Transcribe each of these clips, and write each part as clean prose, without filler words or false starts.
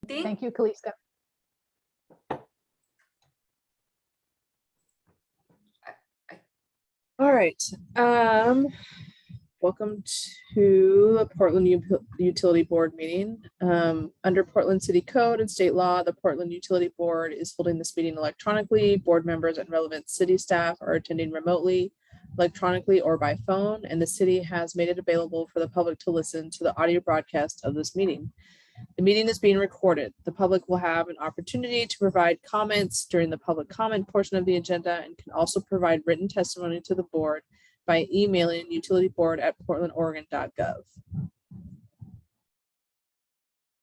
Thank you, Kaliska. All right. Welcome to the Portland Utility Board meeting. Under Portland City Code and state law, the Portland Utility Board is holding this meeting electronically. Board members and relevant city staff are attending remotely, electronically, or by phone, and the city has made it available for the public to listen to the audio broadcast of this meeting. The meeting is being recorded. The public will have an opportunity to provide comments during the public comment portion of the agenda and can also provide written testimony to the board by emailing utilityboard@portlandoregon.gov.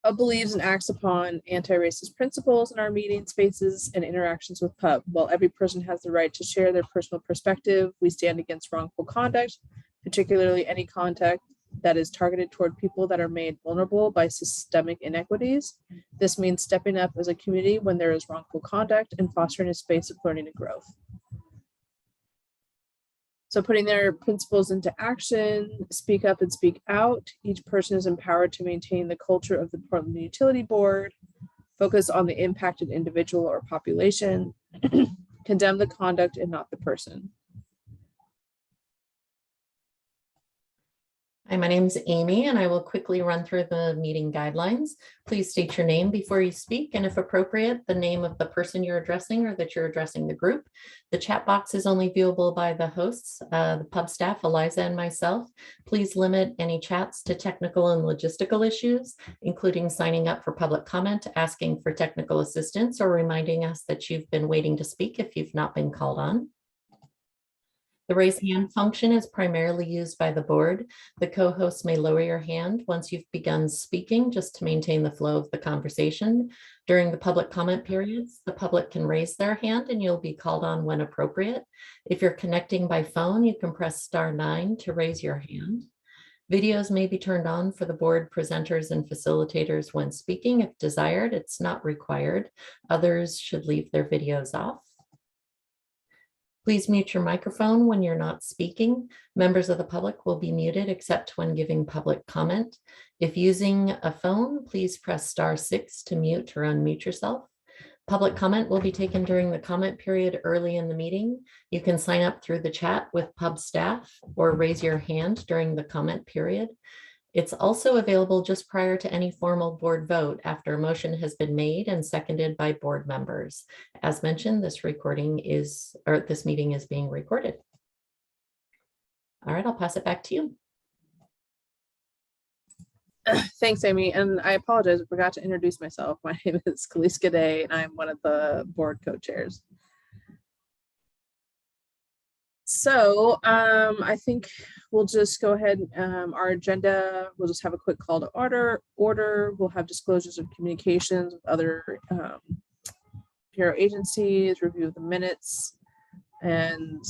Pub believes and acts upon anti-racist principles in our meeting spaces and interactions with Pub. While every person has the right to share their personal perspective, we stand against wrongful conduct, particularly any conduct that is targeted toward people that are made vulnerable by systemic inequities. This means stepping up as a community when there is wrongful conduct and fostering a space of learning and growth. So putting their principles into action, speak up and speak out. Each person is empowered to maintain the culture of the Portland Utility Board, focus on the impacted individual or population, condemn the conduct and not the person. Hi, my name is Amy, and I will quickly run through the meeting guidelines. Please state your name before you speak, and if appropriate, the name of the person you're addressing or that you're addressing the group. The chat box is only viewable by the hosts, the pub staff, Eliza and myself. Please limit any chats to technical and logistical issues, including signing up for public comment, asking for technical assistance, or reminding us that you've been waiting to speak if you've not been called on. The raise hand function is primarily used by the board. The co-hosts may lower your hand once you've begun speaking, just to maintain the flow of the conversation. During the public comment periods, the public can raise their hand and you'll be called on when appropriate. If you're connecting by phone, you can press *9 to raise your hand. Videos may be turned on for the board presenters and facilitators when speaking. If desired, it's not required. Others should leave their videos off. Please mute your microphone when you're not speaking. Members of the public will be muted except when giving public comment. If using a phone, please press *6 to mute or unmute yourself. Public comment will be taken during the comment period early in the meeting. You can sign up through the chat with pub staff or raise your hand during the comment period. It's also available just prior to any formal board vote after a motion has been made and seconded by board members. As mentioned, this meeting is being recorded. All right, I'll pass it back to you. Thanks, Amy. And I apologize, I forgot to introduce myself. My name is Kaliska Day, and I'm one of the board co-chairs. So I think we'll just go ahead. Our agenda, we'll just have a quick call to order. We'll have disclosures of communications with other bureau agencies, review of the minutes, and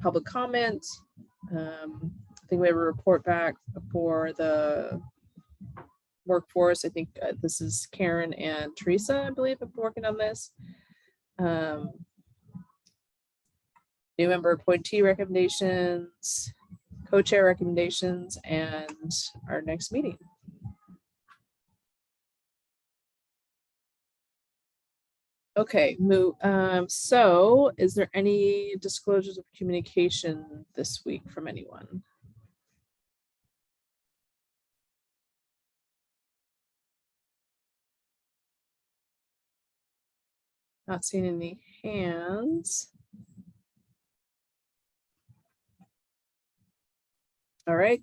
public comment. I think we have a report back for the workforce. I think this is Karen and Teresa, I believe, have been working on this. New member appointee recommendations, co-chair recommendations, and our next meeting. Okay, so is there any disclosures of communication this week from anyone? Not seeing any hands. All right.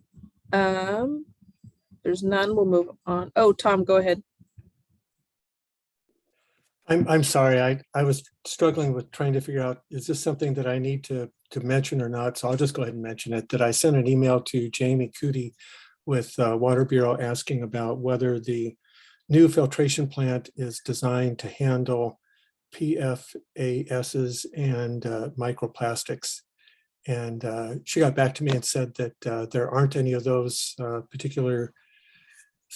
There's none. We'll move on. Oh, Tom, go ahead. I'm sorry. I was struggling with trying to figure out, is this something that I need to mention or not? So I'll just go ahead and mention it, that I sent an email to Jamie Cootie with Water Bureau asking about whether the new filtration plant is designed to handle PFASs and microplastics. And she got back to me and said that there aren't any of those particular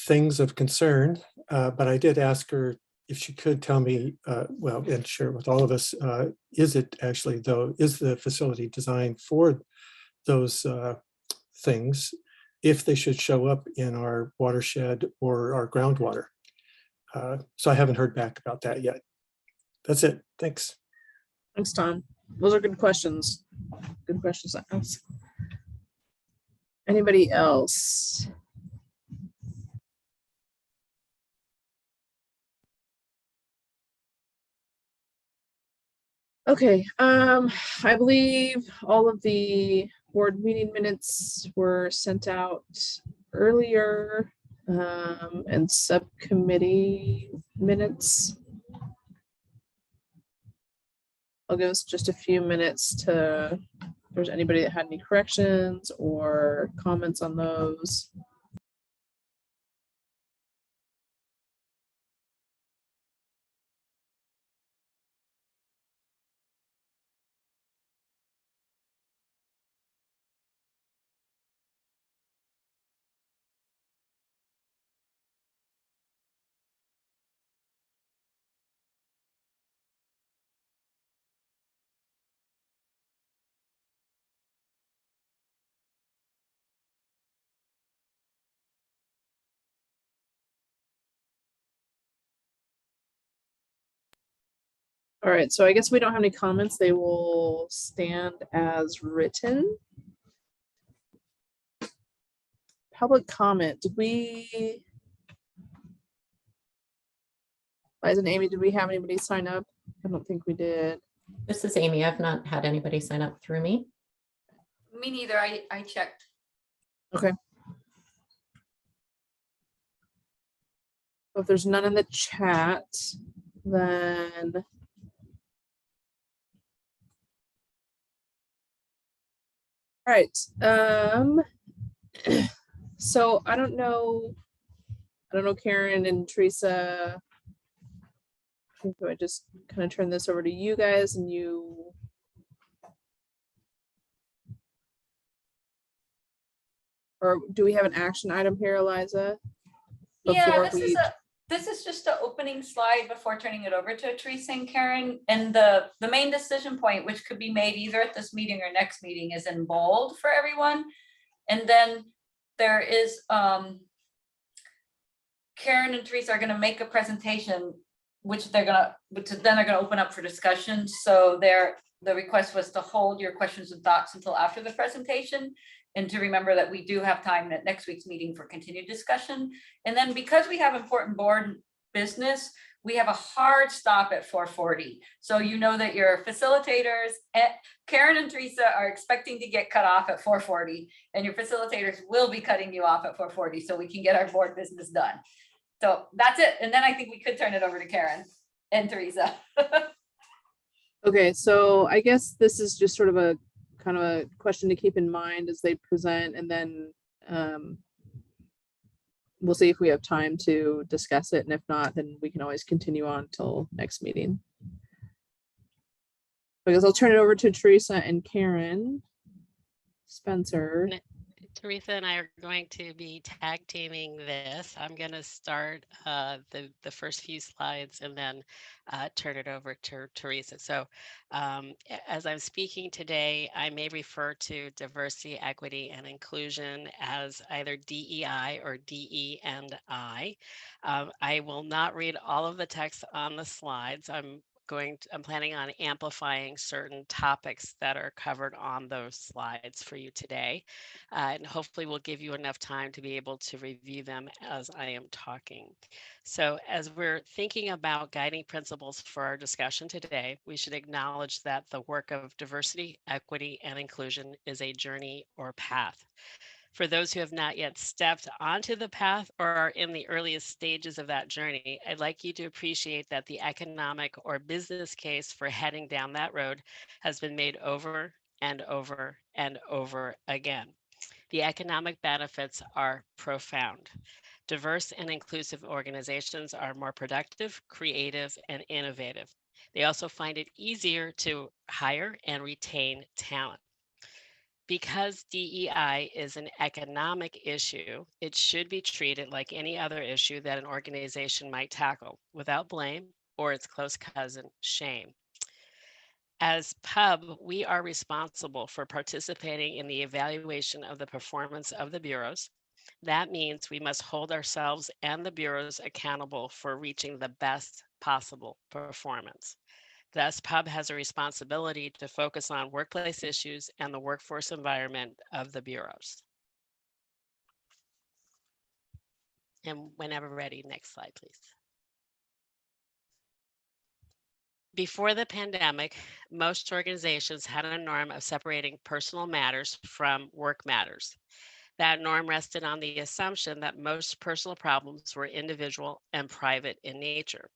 things of concern. But I did ask her if she could tell me, well, and share with all of us, is it actually, though, is the facility designed for those things if they should show up in our watershed or our groundwater? So I haven't heard back about that yet. That's it. Thanks. Thanks, Tom. Those are good questions. Good questions to ask. Anybody else? Okay, I believe all of the board meeting minutes were sent out earlier, and subcommittee minutes. I'll give us just a few minutes to, if there's anybody that had any corrections or comments on those. All right, so I guess we don't have any comments. They will stand as written. Public comment, did we? Liza and Amy, did we have anybody sign up? I don't think we did. This is Amy. I've not had anybody sign up through me. Me neither. I checked. Okay. If there's none in the chat, then all right. So I don't know, Karen and Teresa. I think I just kind of turn this over to you guys and you. Or do we have an action item here, Eliza? Yeah, Before this is just the opening slide before turning it over to Teresa and Karen. And the main decision point, which could be made either at this meeting or next meeting, is in bold for everyone. And then there is Karen and Teresa are going to make a presentation, which then they're going to open up for discussion. So the request was to hold your questions and thoughts until after the presentation, and to remember that we do have time at next week's meeting for continued discussion. And then because we have important board business, we have a hard stop at 4:40. So you know that your facilitators, Karen and Teresa, are expecting to get cut off at 4:40, and your facilitators will be cutting you off at 4:40 so we can get our board business done. So that's it. And then I think we could turn it over to Karen and Teresa. Okay, so I guess this is just sort of a kind of a question to keep in mind as they present, and then we'll see if we have time to discuss it, and if not, then we can always continue on till next meeting. I guess I'll turn it over to Teresa and Karen. Spencer. Teresa and I are going to be tag teaming this. I'm going to start the first few slides and then turn it over to Teresa. So as I'm speaking today, I may refer to diversity, equity, and inclusion as either DEI or DE and I. I will not read all of the text on the slides. I'm planning on amplifying certain topics that are covered on those slides for you today. And hopefully we'll give you enough time to be able to review them as I am talking. So as we're thinking about guiding principles for our discussion today, we should acknowledge that the work of diversity, equity, and inclusion is a journey or path. For those who have not yet stepped onto the path or are in the earliest stages of that journey, I'd like you to appreciate that the economic or business case for heading down that road has been made over and over and over again. The economic benefits are profound. Diverse and inclusive organizations are more productive, creative, and innovative. They also find it easier to hire and retain talent. Because DEI is an economic issue, it should be treated like any other issue that an organization might tackle without blame or its close cousin, shame. As PUB, we are responsible for participating in the evaluation of the performance of the bureaus, That means we must hold ourselves and the bureaus accountable for reaching the best possible performance. Thus, PUB has a responsibility to focus on workplace issues and the workforce environment of the bureaus. And whenever ready, next slide, please. Before the pandemic, most organizations had a norm of separating personal matters from work matters. That norm rested on the assumption that most personal problems were individual and private in nature.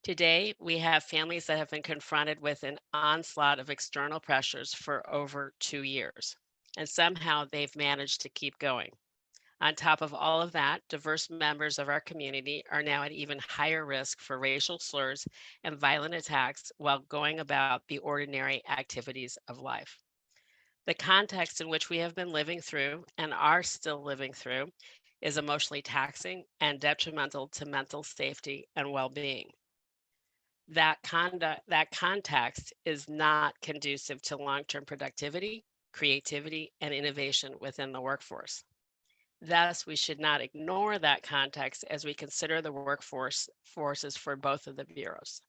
Today, we have families that have been confronted with an onslaught of external pressures for over 2 years, and somehow they've managed to keep going. On top of all of that, diverse members of our community are now at even higher risk for racial slurs and violent attacks while going about the ordinary activities of life. The context in which we have been living through and are still living through is emotionally taxing and detrimental to mental safety and well-being. That context is not conducive to long-term productivity, creativity, and innovation within the workforce. Thus, we should not ignore that context as we consider the forces for both of the bureaus.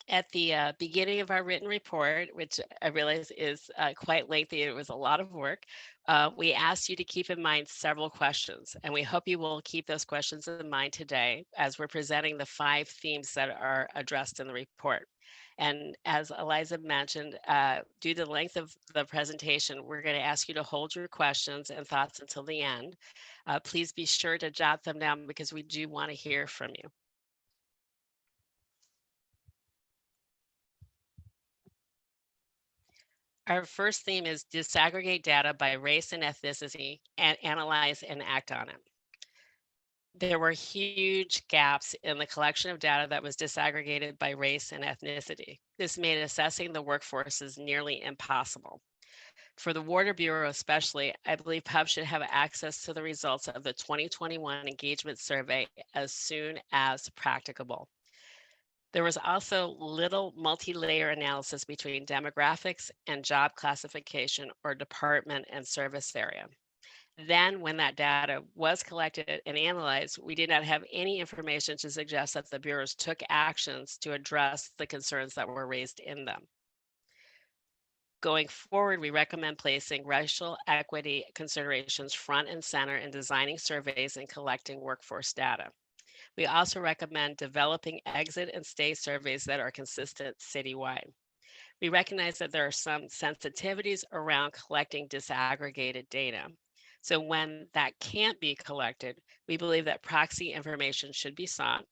At the beginning of our written report, which I realize is quite lengthy, it was a lot of work, we asked you to keep in mind several questions, and we hope you will keep those questions in mind today as we're presenting the 5 themes that are addressed in the report. And as Eliza mentioned, due to the length of the presentation, we're going to ask you to hold your questions and thoughts until the end. Please be sure to jot them down because we do want to hear from you. Our first theme is disaggregate data by race and ethnicity and analyze and act on it. There were huge gaps in the collection of data that was disaggregated by race and ethnicity. This made assessing the workforces nearly impossible. For the Water Bureau especially, I believe PUB should have access to the results of the 2021 engagement survey as soon as practicable. There was also little multi-layer analysis between demographics and job classification or department and service area. Then when that data was collected and analyzed, we did not have any information to suggest that the bureaus took actions to address the concerns that were raised in them. Going forward, we recommend placing racial equity considerations front and center in designing surveys and collecting workforce data. We also recommend developing exit and stay surveys that are consistent citywide. We recognize that there are some sensitivities around collecting disaggregated data. So when that can't be collected, we believe that proxy information should be sought.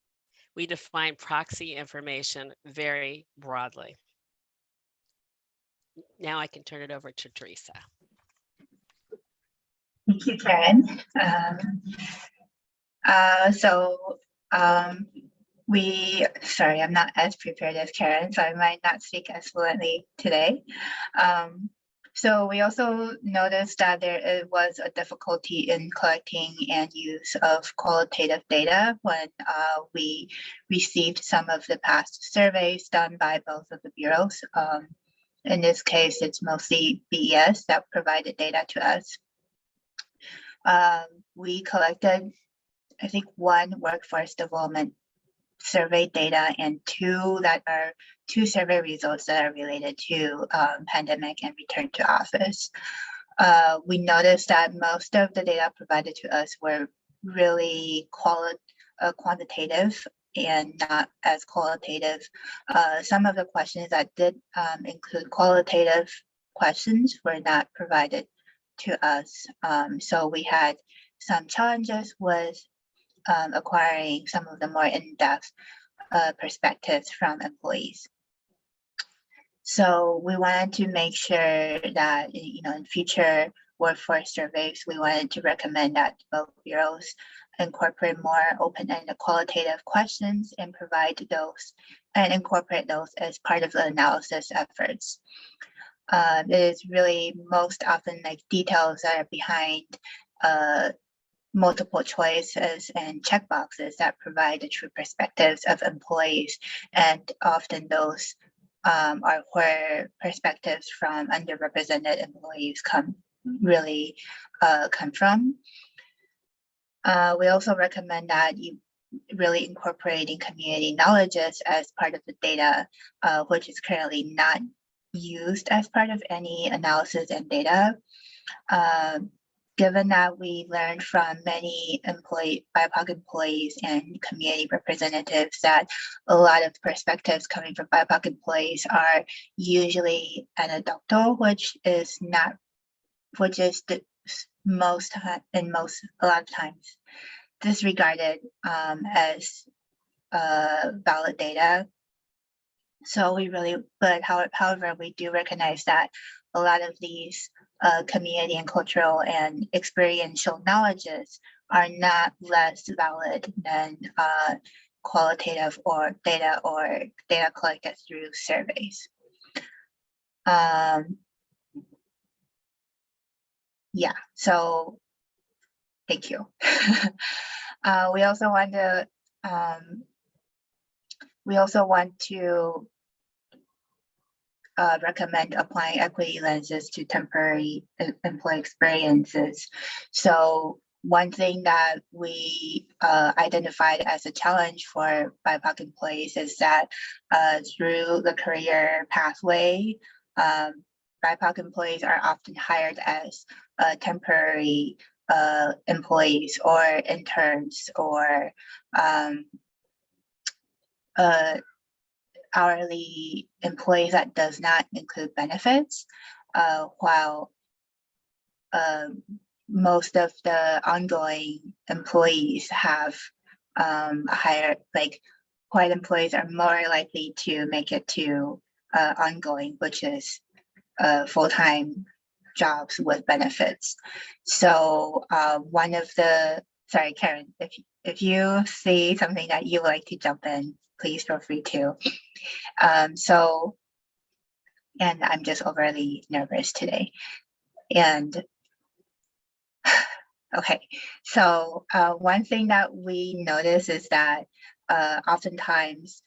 We define proxy information very broadly. Now I can turn it over to Teresa. Thank you, Karen. Sorry, I'm not as prepared as Karen, so I might not speak as fluently today. So we also noticed that there was a difficulty in collecting and use of qualitative data when we received some of the past surveys done by both of the bureaus. In this case, it's mostly BES that provided data to us. We collected, I think, 1 workforce development survey data and 2 survey results that are related to pandemic and return to office. We noticed that most of the data provided to us were really quantitative and not as qualitative. Some of the questions that did include qualitative questions were not provided to us. So we had some challenges with acquiring some of the more in-depth perspectives from employees. So we wanted to make sure that, in future workforce surveys, we wanted to recommend that both bureaus incorporate more open-ended qualitative questions and provide those and incorporate those as part of the analysis efforts. It is really most often like details that are behind multiple choices and checkboxes that provide the true perspectives of employees, and often those or where perspectives from underrepresented employees come from. We also recommend that you really incorporating community knowledges as part of the data, which is currently not used as part of any analysis and data. Given that we learned from many BIPOC employees and community representatives that a lot of perspectives coming from BIPOC employees are usually anecdotal, which is a lot of times disregarded as valid data. So however, we do recognize that a lot of these community and cultural and experiential knowledges are not less valid than qualitative or data collected through surveys. Yeah, so thank you. We also want to recommend applying equity lenses to temporary employee experiences. So one thing that we identified as a challenge for BIPOC employees is that through the career pathway, BIPOC employees are often hired as temporary employees or interns or hourly employees that does not include benefits, while most of the ongoing employees have a higher, white employees are more likely to make it to ongoing, which is full-time jobs with benefits. So one of the, sorry, Karen, if you see something that you would like to jump in, please feel free to. And I'm just overly nervous today. And okay, so one thing that we notice is that oftentimes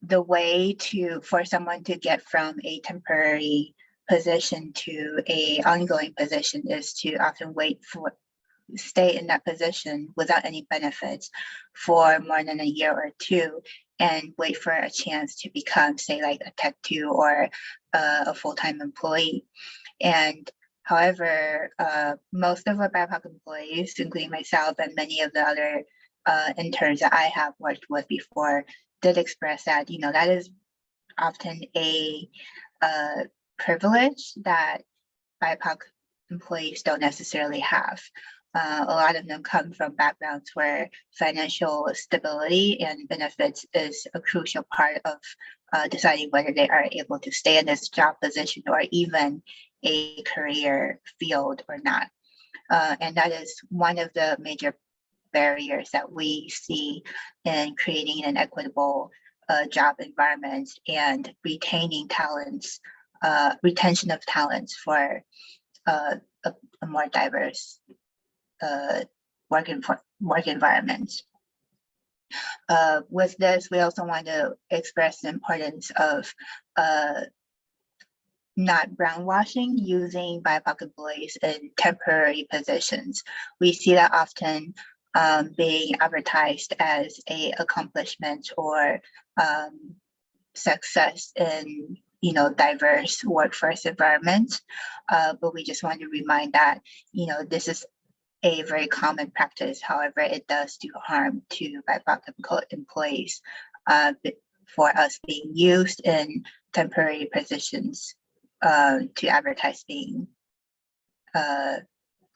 the way for someone to get from a temporary position to a ongoing position is to often stay in that position without any benefits for more than a year or two and wait for a chance to become, say, like a Tech 2 or a full-time employee. And however, most of our BIPOC employees, including myself and many of the other interns that I have worked with before, did express that, that is often a privilege that BIPOC employees don't necessarily have. A lot of them come from backgrounds where financial stability and benefits is a crucial part of deciding whether they are able to stay in this job position or even a career field or not. And that is one of the major barriers that we see in creating an equitable job environment and retaining talents, retention of talents for a more diverse work environment. With this, we also want to express the importance of not brownwashing using BIPOC employees in temporary positions. We see that often being advertised as an accomplishment or success in diverse workforce environments. But we just want to remind that this is a very common practice. However, it does do harm to BIPOC employees for us being used in temporary positions to advertise being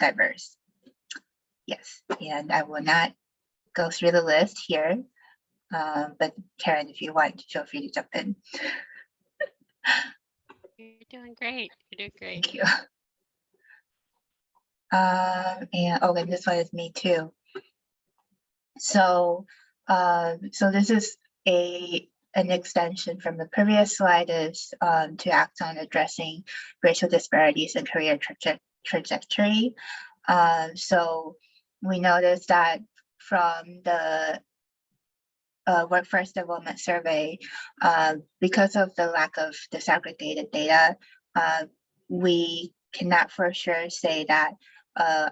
diverse. Yes, and I will not go through the list here, but Karen, if you want, feel free to jump in. You're doing great. You're doing great. Thank you. And this one is me too. So, this is an extension from the previous slide, is to act on addressing racial disparities in career trajectory. So we noticed that from the workforce development survey, because of the lack of disaggregated data, we cannot for sure say that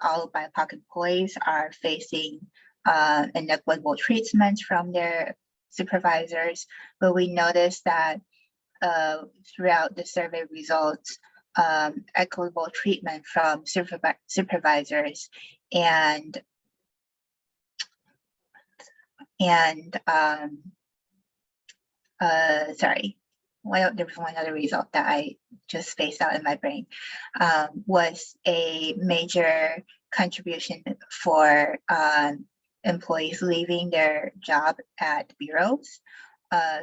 all BIPOC employees are facing inequitable treatment from their supervisors, but we noticed that throughout the survey results, equitable treatment from supervisors and sorry, there was one other result that I just spaced out in my brain, was a major contribution for employees leaving their job at bureaus.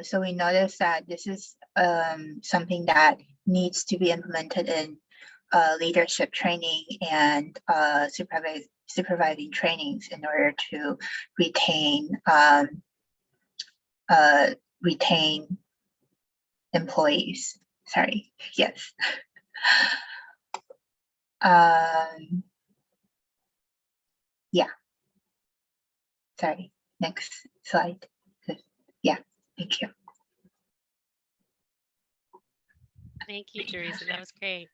So we noticed that this is something that needs to be implemented in leadership training and supervising trainings in order to retain employees. Sorry, yes. Yeah. Sorry, next slide. Yeah, thank you. Thank you, Teresa. That was great.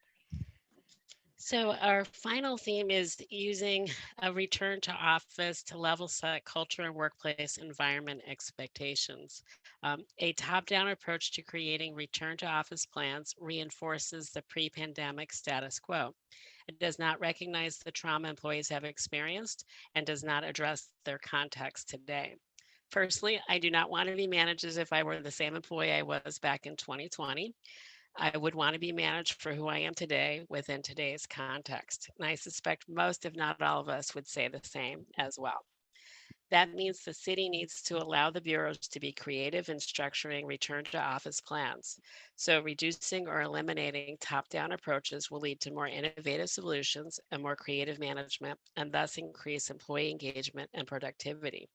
So our final theme is using a return to office to level set culture and workplace environment expectations. A top-down approach to creating return to office plans reinforces the pre-pandemic status quo. It does not recognize the trauma employees have experienced and does not address their context today. Personally, I do not want to be managed as if I were the same employee I was back in 2020. I would want to be managed for who I am today within today's context. And I suspect most, if not all of us, would say the same as well. That means the city needs to allow the bureaus to be creative in structuring return to office plans. So reducing or eliminating top-down approaches will lead to more innovative solutions and more creative management, and thus increase employee engagement and productivity.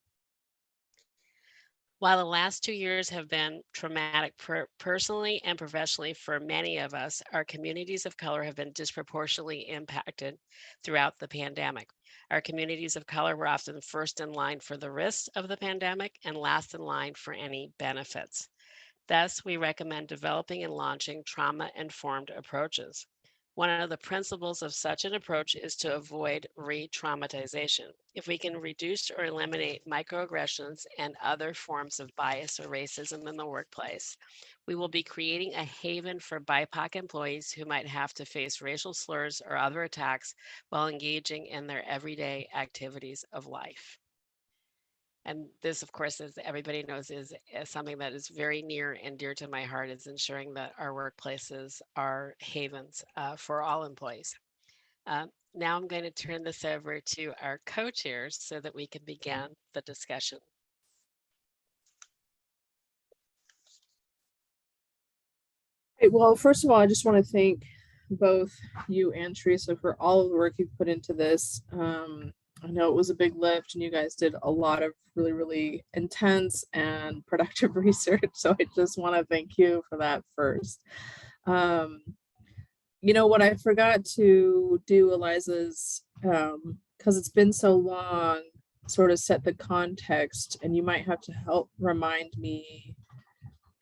While the last 2 years have been traumatic personally and professionally for many of us, our communities of color have been disproportionately impacted throughout the pandemic. Our communities of color were often first in line for the risks of the pandemic and last in line for any benefits. Thus, we recommend developing and launching trauma-informed approaches. One of the principles of such an approach is to avoid re-traumatization. If we can reduce or eliminate microaggressions and other forms of bias or racism in the workplace, we will be creating a haven for BIPOC employees who might have to face racial slurs or other attacks while engaging in their everyday activities of life. And this, of course, as everybody knows, is something that is very near and dear to my heart, is ensuring that our workplaces are havens for all employees. Now I'm going to turn this over to our co-chairs so that we can begin the discussion. Well, first of all, I just want to thank both you and Teresa for all of the work you've put into this. I know it was a big lift and you guys did a lot of really, really intense and productive research. So I just want to thank you for that first. You know, what I forgot to do, Eliza's, because it's been so long, sort of set the context, and you might have to help remind me.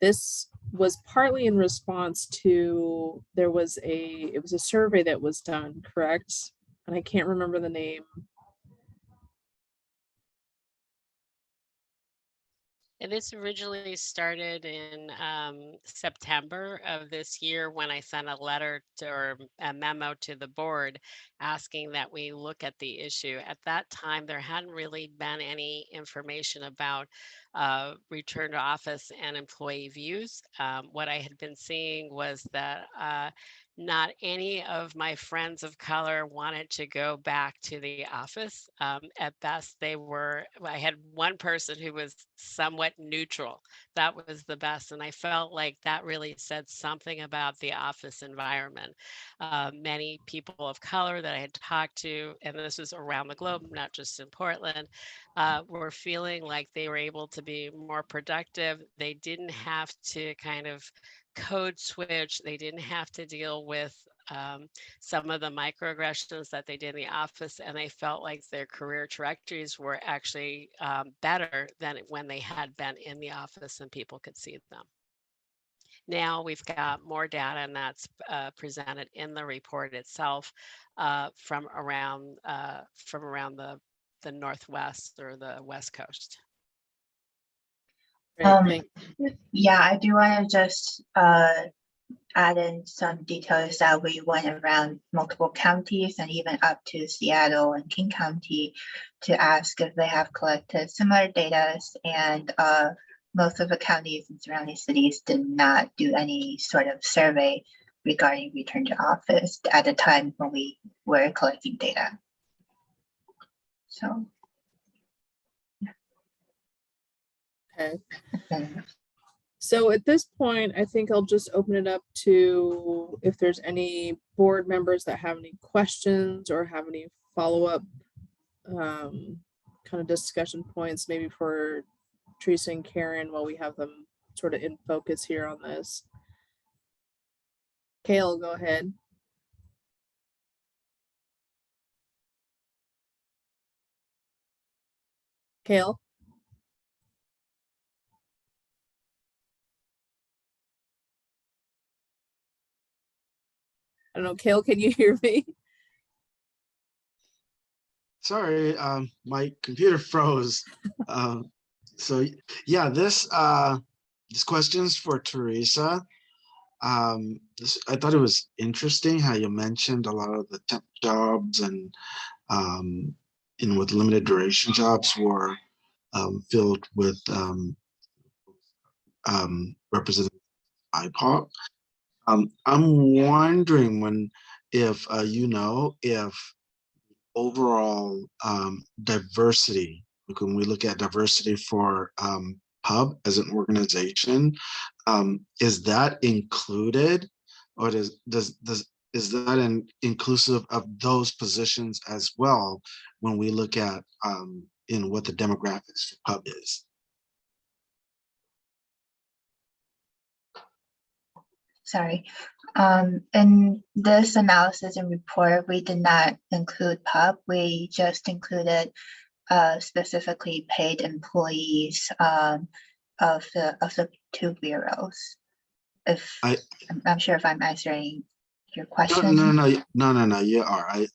This was partly in response to, it was a survey that was done, correct? And I can't remember the name. And this originally started in September of this year when I sent a letter or a memo to the board asking that we look at the issue. At that time, there hadn't really been any information about return to office and employee views. What I had been seeing was that not any of my friends of color wanted to go back to the office. At best, I had one person who was somewhat neutral. That was the best. And I felt like that really said something about the office environment. Many people of color that I had talked to, and this was around the globe, not just in Portland, were feeling like they were able to be more productive. They didn't have to kind of code switch. They didn't have to deal with some of the microaggressions that they did in the office, and they felt like their career trajectories were actually better than when they had been in the office and people could see them. Now we've got more data, and that's presented in the report itself from around the Northwest or the West Coast. Great, thanks. Yeah, I do want to just add in some details that we went around multiple counties and even up to Seattle and King County to ask if they have collected similar data, and most of the counties and surrounding cities did not do any sort of survey regarding return to office at the time when we were collecting data. So. Okay. Okay. So at this point, I think I'll just open it up to if there's any board members that have any questions or have any follow-up kind of discussion points, maybe for Teresa and Karen, while we have them sort of in focus here on this. Kale, go ahead. Kale? I don't know, Kale, can you hear me? Sorry, my computer froze. So yeah, this question's for Teresa. I thought it was interesting how you mentioned a lot of the temp jobs and with limited duration jobs were filled with Representative IPOC. I'm wondering if overall diversity, like when we look at diversity for Hub as an organization, is that included, or is that inclusive of those positions as well when we look at what the demographics for Hub is? Sorry. In this analysis and report, we did not include PUB. We just included specifically paid employees of the two bureaus. I'm sure if I'm answering your question. No. You are. I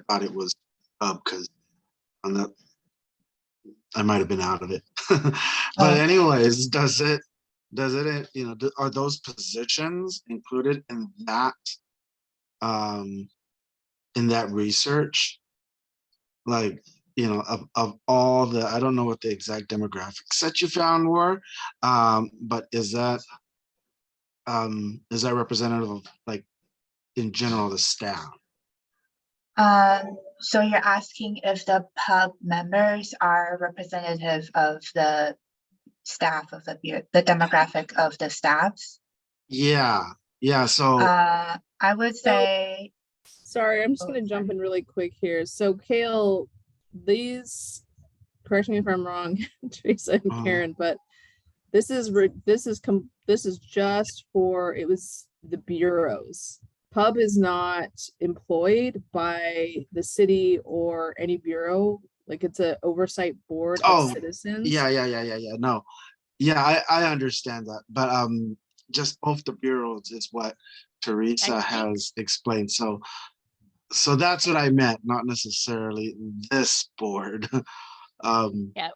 thought it was because on that I might have been out of it. But anyways, does it are those positions included in that research? Like, of all the, I don't know what the exact demographics that you found were, but is that representative of, like, in general, the staff? So you're asking if the PUB members are representative of the staff of the bureau, the demographic of the staffs? Yeah. So I would say. Sorry, I'm just going to jump in really quick here. So Kale, correct me if I'm wrong, Teresa and Karen, but this is just for, it was the bureaus. PUB is not employed by the city or any bureau. Like, it's an oversight board of citizens. Yeah. No. Yeah, I understand that. But just both the bureaus is what Teresa has explained. So that's what I meant, not necessarily this board. Yeah,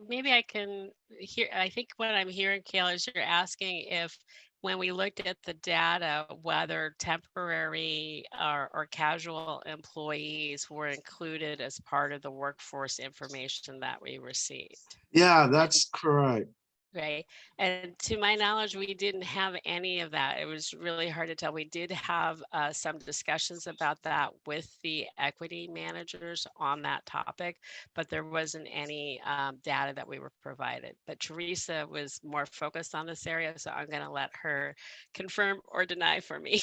maybe I can hear. I think what I'm hearing, Kayla, is you're asking if when we looked at the data, whether temporary or casual employees were included as part of the workforce information that we received. Yeah, that's correct. Right. And to my knowledge, we didn't have any of that. It was really hard to tell. We did have some discussions about that with the equity managers on that topic, but there wasn't any data that we were provided. But Teresa was more focused on this area, so I'm going to let her confirm or deny for me.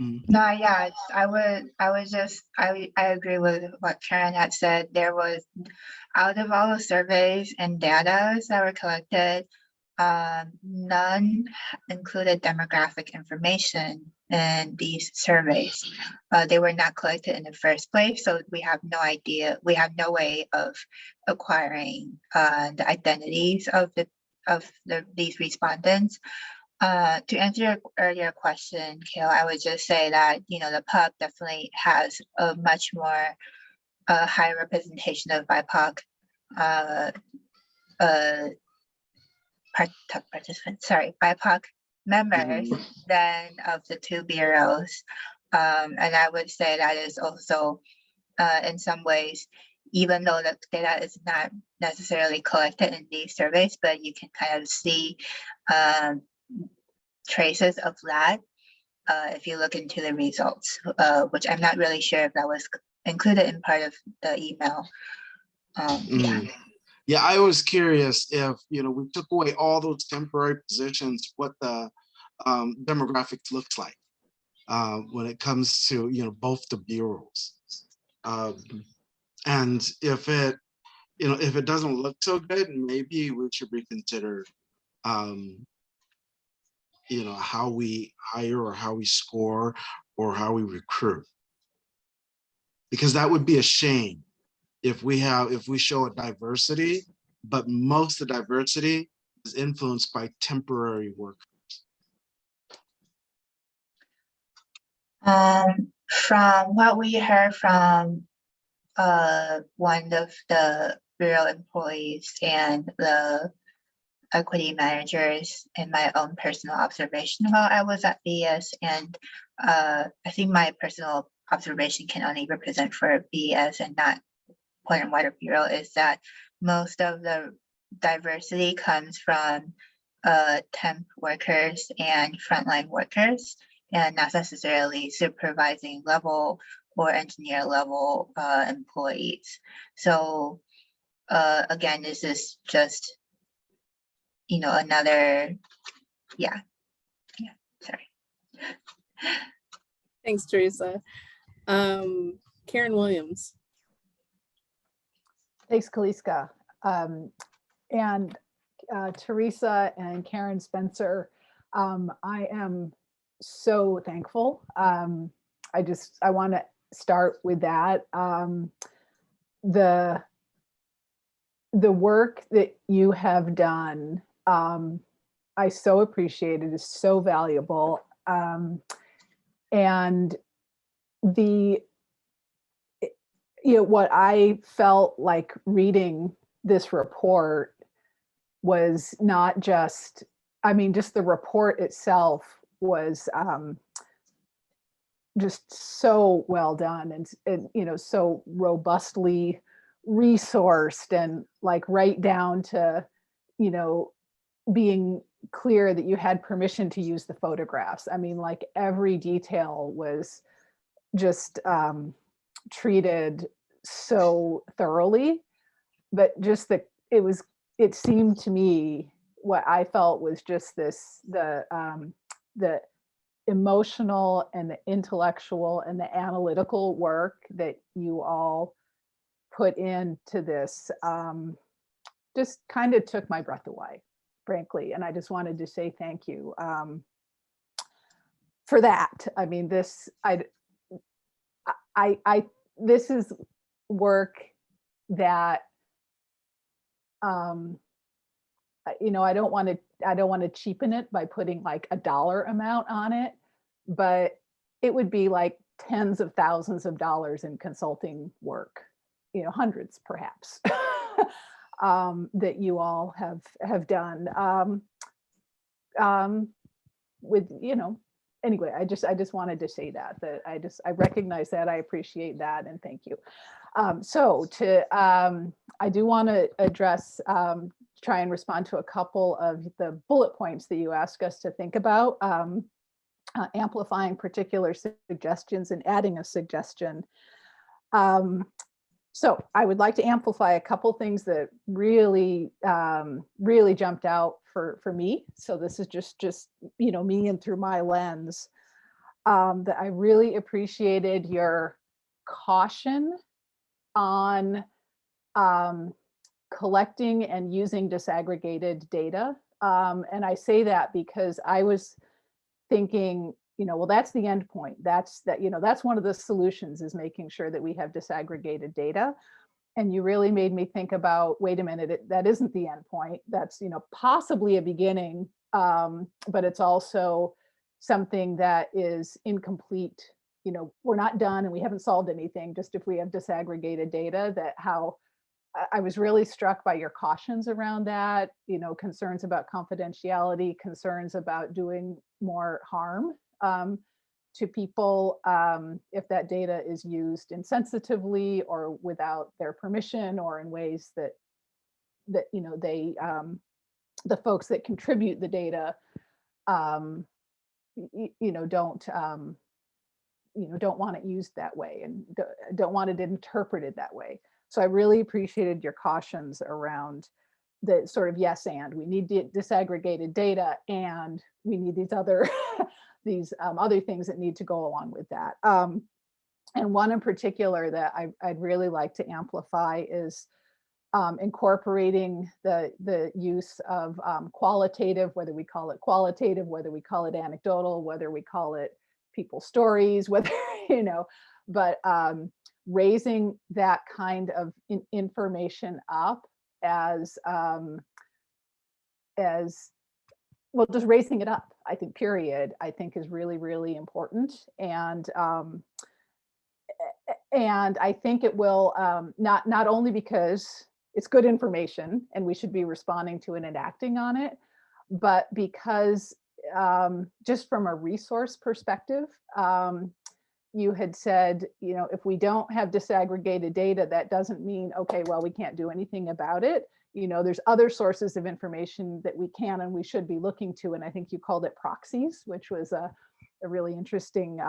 No, yeah, I agree with what Karen had said. There was, out of all the surveys and data that were collected, none included demographic information in these surveys. They were not collected in the first place, so we have no idea. We have no way of acquiring the identities of these respondents. To answer your earlier question, Kale, I would just say that the pub definitely has a much more high representation of BIPOC BIPOC members than of the two bureaus. And I would say that is also in some ways, even though the data is not necessarily collected in these surveys, but you can kind of see traces of that if you look into the results, which I'm not really sure if that was included in part of the email. Yeah, I was curious if, we took away all those temporary positions, what the demographics looks like when it comes to, both the bureaus. And if it, if it doesn't look so good, maybe we should reconsider, how we hire or how we score or how we recruit. Because that would be a shame if we show a diversity, but most of the diversity is influenced by temporary workers. From what we heard from one of the bureau employees and the equity managers, and my own personal observation while I was at BES, and I think my personal observation can only represent for BES and not Portland Water Bureau, is that most of the diversity comes from temp workers and frontline workers, and not necessarily supervising level or engineer level employees. So again, this is just another, sorry. Thanks, Teresa. Karen Williams. Thanks, Kaliska. And Teresa and Karen Spencer, I am so thankful. I want to start with that. The work that you have done, I so appreciate it. Is so valuable. And what I felt like reading this report was not just, just the report itself was just so well done and so robustly resourced, and like right down to, being clear that you had permission to use the photographs. Like every detail was just treated so thoroughly, but just that it seemed to me, what I felt was just the emotional and the intellectual and the analytical work that you all put into this just kind of took my breath away, frankly. And I just wanted to say thank you for that. This is work that I don't want to cheapen it by putting like a dollar amount on it, but it would be like tens of thousands of dollars in consulting work, hundreds perhaps, that you all have done with, anyway, I just wanted to say that I recognize that, I appreciate that, and thank you. I do want to address, try and respond to a couple of the bullet points that you asked us to think about, amplifying particular suggestions and adding a suggestion. So I would like to amplify a couple things that really, really jumped out for me. So this is just me and through my lens, that I really appreciated your caution on collecting and using disaggregated data And I say that because I was thinking, well, that's the end point. That's one of the solutions, is making sure that we have disaggregated data. And you really made me think about, wait a minute, that isn't the end point. That's, possibly a beginning, but it's also something that is incomplete. We're not done and we haven't solved anything, just if we have disaggregated data. That how I was really struck by your cautions around that, concerns about confidentiality, concerns about doing more harm to people if that data is used insensitively or without their permission, or in ways that they the folks that contribute the data don't want it used that way, and don't want it interpreted that way. So I really appreciated your cautions around the sort of yes, and we need disaggregated data, and we need these other these other things that need to go along with that. And one in particular that I'd really like to amplify is incorporating the use of qualitative, whether we call it qualitative, whether we call it anecdotal, whether we call it people's stories, whether, but raising that kind of information up as well, just raising it up, I think, period, I think is really, really important. And I think it will, not only because it's good information and we should be responding to it and acting on it, but because just from a resource perspective, you had said, if we don't have disaggregated data, that doesn't mean, okay, well, we can't do anything about it. There's other sources of information that we can and we should be looking to. And I think you called it proxies, which was a really interesting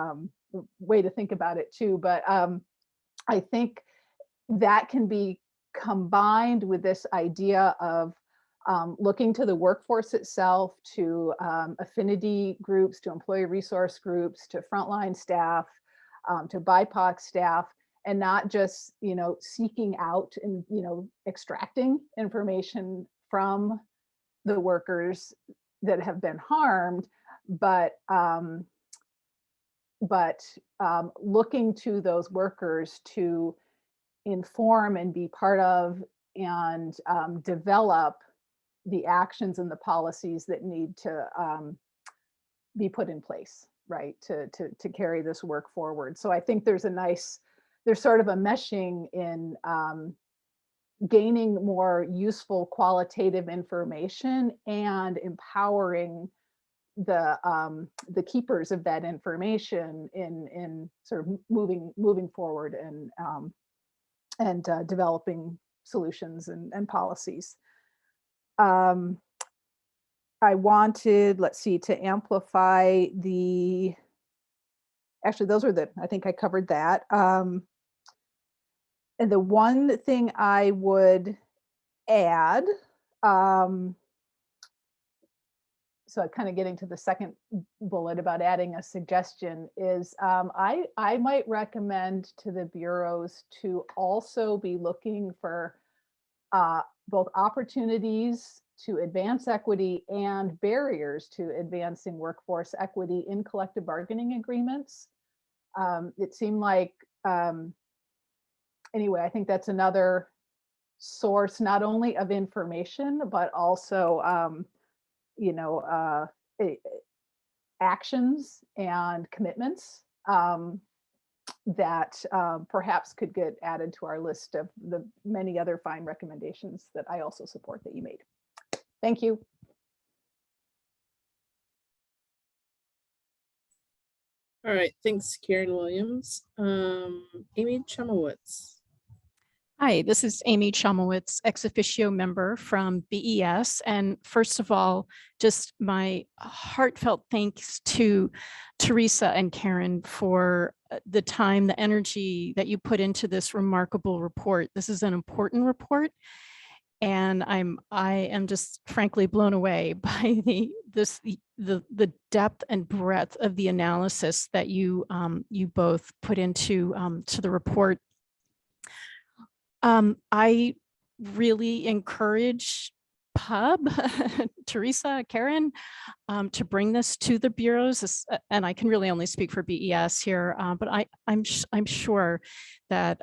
way to think about it too. But I think that can be combined with this idea of looking to the workforce itself, to affinity groups, to employee resource groups, to frontline staff, to BIPOC staff, and not just, seeking out and, extracting information from the workers that have been harmed, but looking to those workers to inform and be part of and develop the actions and the policies that need to be put in place, right, to carry this work forward. So I think there's sort of a meshing in gaining more useful qualitative information and empowering the keepers of that information in sort of moving forward and developing solutions and policies. I wanted, let's see, to amplify actually those are I think I covered that. And the one thing I would add, so kind of getting to the second bullet about adding a suggestion, is I might recommend to the bureaus to also be looking for both opportunities to advance equity and barriers to advancing workforce equity in collective bargaining agreements. It seemed like, anyway, I think that's another source not only of information, but also actions and commitments that perhaps could get added to our list of the many other fine recommendations that I also support that you made. Thank you. All right, thanks, Karen Williams. Amy Chemowitz. Hi, this is Amy Chomowitz, ex officio member from BES. And first of all, just my heartfelt thanks to Teresa and Karen for the time, the energy that you put into this remarkable report. This is an important report. And I am just frankly blown away by the depth and breadth of the analysis that you both put into to the report. I really encourage Pub, Teresa, Karen, to bring this to the bureaus. And I can really only speak for BES here, but I'm sure that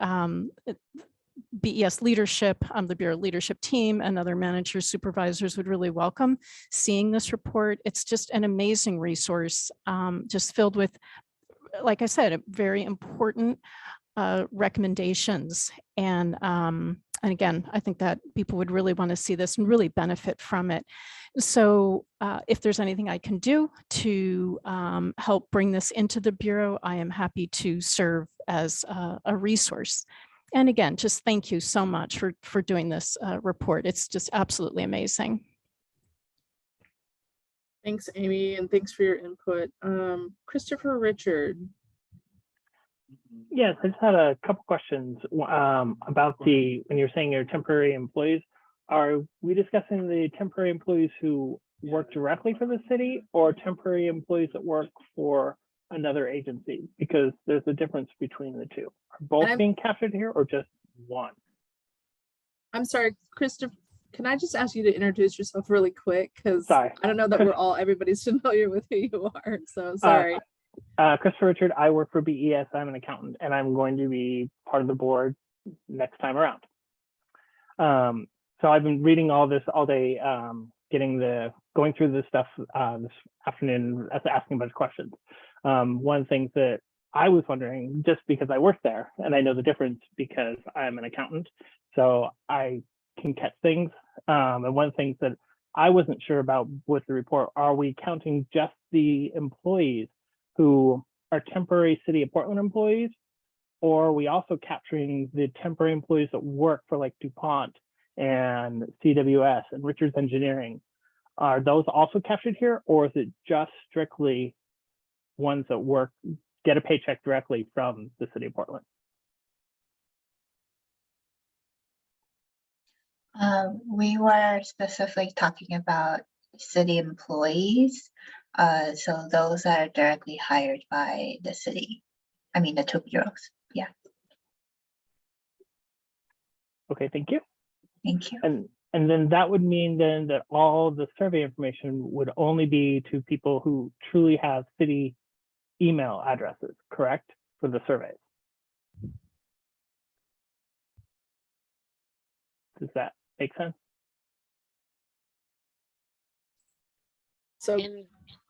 BES leadership, the Bureau leadership team and other managers, supervisors would really welcome seeing this report. It's just an amazing resource, just filled with, like I said, very important recommendations. And again, I think that people would really want to see this and really benefit from it. So if there's anything I can do to help bring this into the Bureau, I am happy to serve as a resource. And again, just thank you so much for doing this report. It's just absolutely amazing. Thanks, Amy, and thanks for your input. Christopher Richard. Yes, I just had a couple questions about when you're saying your temporary employees. Are we discussing the temporary employees who work directly for the city or temporary employees that work for another agency? Because there's a difference between the two. Are both being captured here or just one? I'm sorry, Christopher, can I just ask you to introduce yourself really quick? Because Sorry. I don't know that everybody's familiar with who you are, so sorry. Christopher Richard, I work for BES. I'm an accountant, and I'm going to be part of the board next time around. So I've been reading all this all day, going through this stuff this afternoon, asking a bunch of questions. One of the things that I was wondering, just because I work there and I know the difference because I'm an accountant, so I can catch things. And one of the things that I wasn't sure about with the report, are we counting just the employees who are temporary City of Portland employees, or are we also capturing the temporary employees that work for like DuPont and CWS and Richards Engineering? Are those also captured here, or is it just strictly ones that get a paycheck directly from the City of Portland? We were specifically talking about city employees. So those are directly hired by the city. I mean, the two bureaus. Yeah. Okay, thank you. Thank you. And then that would mean then that all the survey information would only be to people who truly have city email addresses, correct? For the surveys. Does that make sense? So In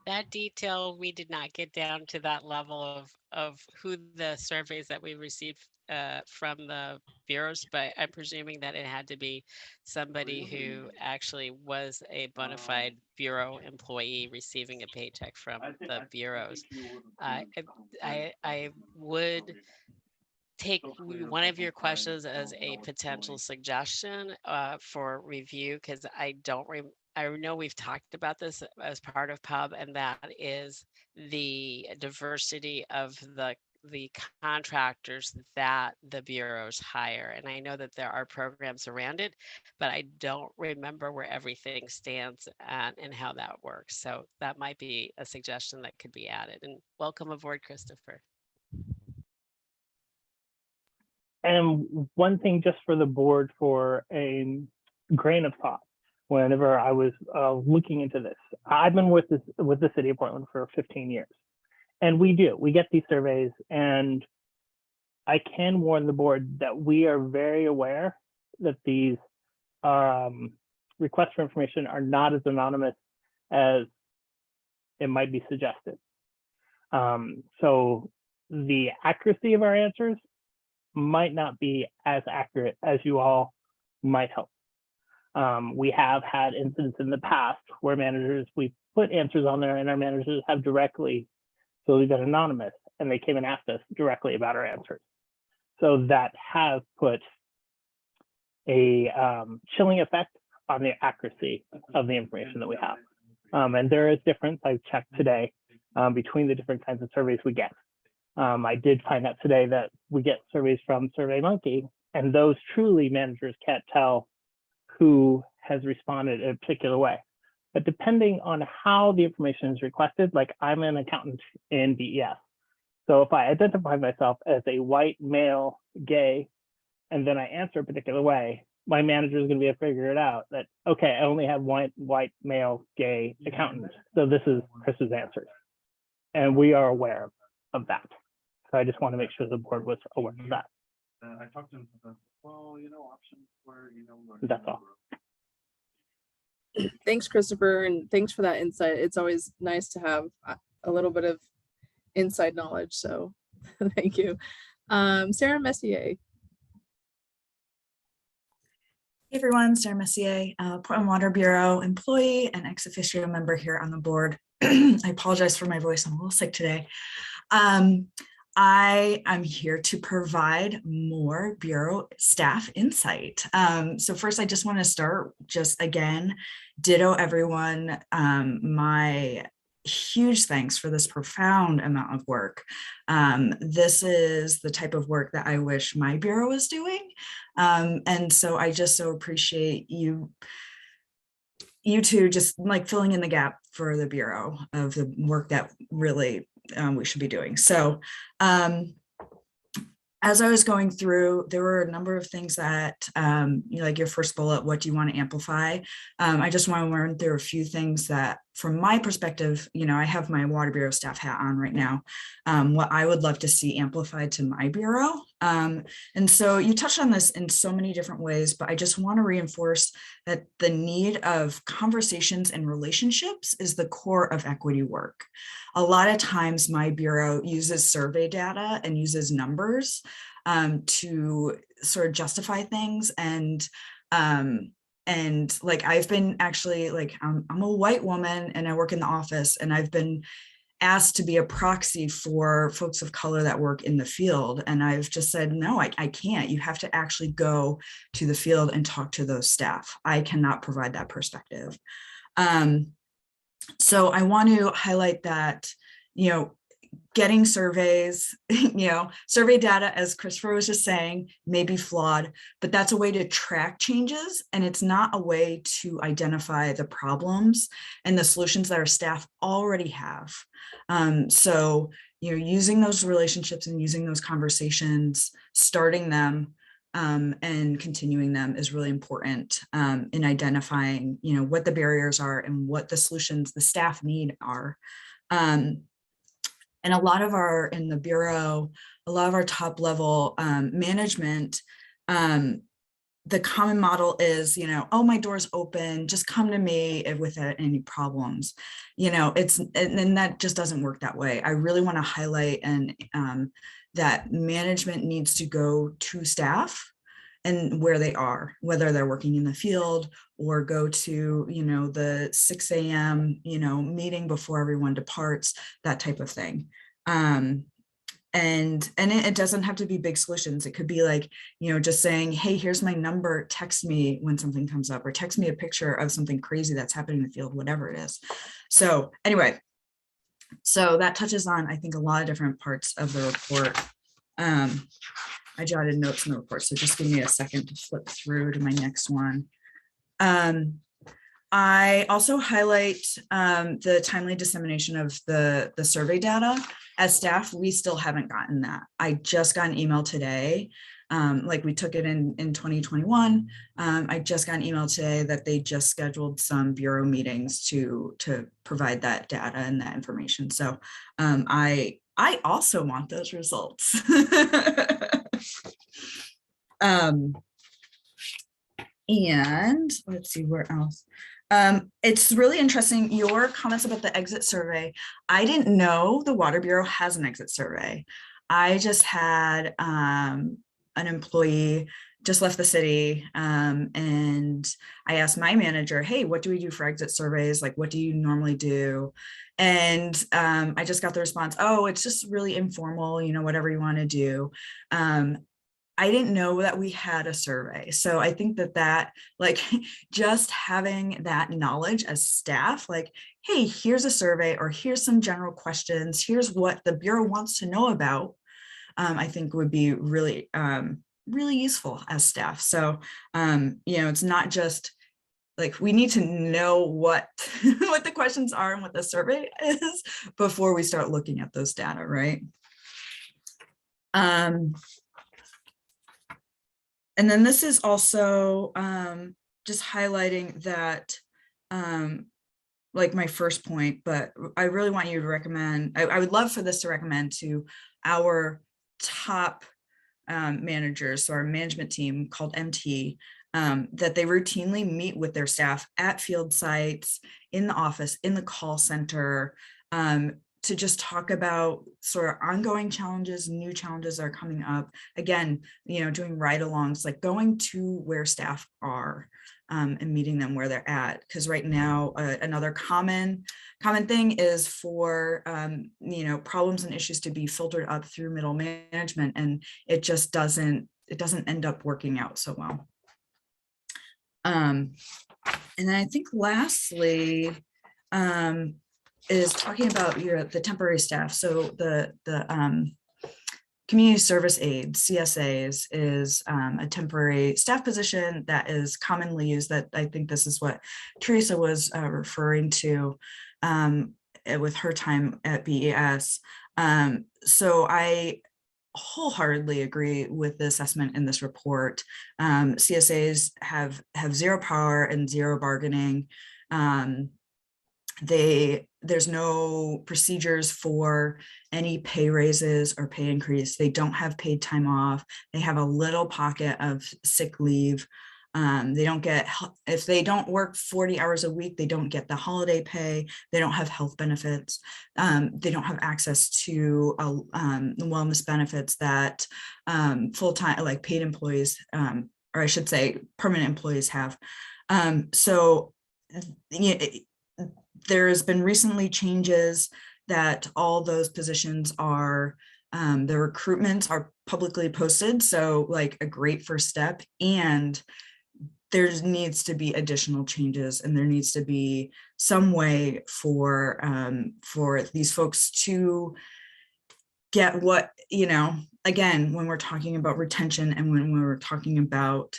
that detail, we did not get down to that level of who the surveys that we received from the bureaus, but I'm presuming that it had to be somebody who actually was a bona fide bureau employee receiving a paycheck from the bureaus. I would take one of your questions as a potential suggestion for review, because I know we've talked about this as part of PUB, and that is the diversity of the contractors that the bureaus hire. And I know that there are programs around it, but I don't remember where everything stands and how that works. So that might be a suggestion that could be added. And welcome aboard, Christopher. And one thing just for the board for a grain of thought, whenever I was looking into this, I've been with the City of Portland for 15 years. And we get these surveys, and I can warn the board that we are very aware that these requests for information are not as anonymous as it might be suggested. So the accuracy of our answers might not be as accurate as you all might hope. We have had incidents in the past where we put answers on there and our managers have directly, so we've been anonymous, and they came and asked us directly about our answers. So that has put a chilling effect on the accuracy of the information that we have. And there is difference, I've checked today, between the different kinds of surveys we get. I did find out today that we get surveys from SurveyMonkey, and those truly managers can't tell who has responded in a particular way. But depending on how the information is requested, like I'm an accountant in BES. So if I identify myself as a white male gay, and then I answer a particular way, my manager is going to be able to figure it out that, okay, I only have white male gay accountant. So this is Chris's answers. And we are aware of that. So I just want to make sure the board was aware of that. I talked to him about, well, options where, That's all. Thanks, Christopher, and thanks for that insight. It's always nice to have a little bit of inside knowledge. So thank you. Sarah Messier. Hey everyone, Sarah Messier, Portland Water Bureau employee and ex officio member here on the board. I apologize for my voice, I'm a little sick today. I am here to provide more Bureau staff insight. So first, I just want to start just again, ditto everyone, my huge thanks for this profound amount of work. This is the type of work that I wish my Bureau was doing. And so I just so appreciate you two just like filling in the gap for the Bureau of the work that really we should be doing. So as I was going through, there were a number of things that, like your first bullet, what do you want to amplify? I just want to run through a few things that, from my perspective, I have my Water Bureau staff hat on right now, what I would love to see amplified to my Bureau. And so you touched on this in so many different ways, but I just want to reinforce that the need of conversations and relationships is the core of equity work. A lot of times my Bureau uses survey data and uses numbers to sort of justify things. And like, I've been actually like, I'm a white woman and I work in the office, and I've been asked to be a proxy for folks of color that work in the field. And I've just said, no, I can't. You have to actually go to the field and talk to those staff. I cannot provide that perspective. So I want to highlight that, getting surveys, survey data, as Christopher was just saying, may be flawed, but that's a way to track changes. And it's not a way to identify the problems and the solutions that our staff already have. So, using those relationships and using those conversations, starting them and continuing them is really important in identifying, what the barriers are and what the solutions the staff need are. And a lot of in the Bureau, a lot of our top level management, the common model is, oh, my door's open, just come to me with any problems. And that just doesn't work that way. I really want to highlight that management needs to go to staff and where they are, whether they're working in the field or go to, the 6 a.m., meeting before everyone departs, that type of thing. And it doesn't have to be big solutions. It could be like, just saying, hey, here's my number, text me when something comes up, or text me a picture of something crazy that's happening in the field, whatever it is. So anyway, so that touches on, I think, a lot of different parts of the report. I jotted notes in the report, so just give me a second to flip through to my next one. I also highlight the timely dissemination of the survey data. As staff, we still haven't gotten that. I just got an email today, like we took it in 2021. I just got an email today that they just scheduled some Bureau meetings to provide that data and that information. So I also want those results. And let's see where else. It's really interesting, your comments about the exit survey. I didn't know the Water Bureau has an exit survey. I just had an employee just left the city, and I asked my manager, hey, what do we do for exit surveys? Like, what do you normally do? And I just got the response, oh, it's just really informal, whatever you want to do. I didn't know that we had a survey. So I think that like just having that knowledge as staff, like, hey, here's a survey, or here's some general questions, here's what the Bureau wants to know about, I think would be really, really useful as staff. So, it's not just like, we need to know what, what the questions are and what the survey is before we start looking at those data, right? And then this is also just highlighting that, like my first point, but I really want you to recommend, I would love for this to recommend to our top managers, so our management team called MT, that they routinely meet with their staff at field sites, in the office, in the call center, to just talk about sort of ongoing challenges, new challenges that are coming up. Again, doing ride-alongs, like going to where staff are, and meeting them where they're at. Because right now, another common thing is for problems and issues to be filtered up through middle management, and it just doesn't end up working out so well. And then I think lastly, is talking about the temporary staff. So the community service aides, CSAs, is a temporary staff position that is commonly used. That I think this is what Teresa was referring to with her time at BES. So I wholeheartly agree with the assessment in this report. CSAs have zero power and zero bargaining. There's no procedures for any pay raises or pay increase. They don't have paid time off. They have a little pocket of sick leave. They don't get, if they don't work 40 hours a week, they don't get the holiday pay. They don't have health benefits. They don't have access to wellness benefits that full-time, like paid employees, or I should say permanent employees have. So there's been recently changes that all those positions are, the recruitments are publicly posted. So like a great first step, and there needs to be additional changes, and there needs to be some way for these folks to get what, again, when we're talking about retention and when we're talking about,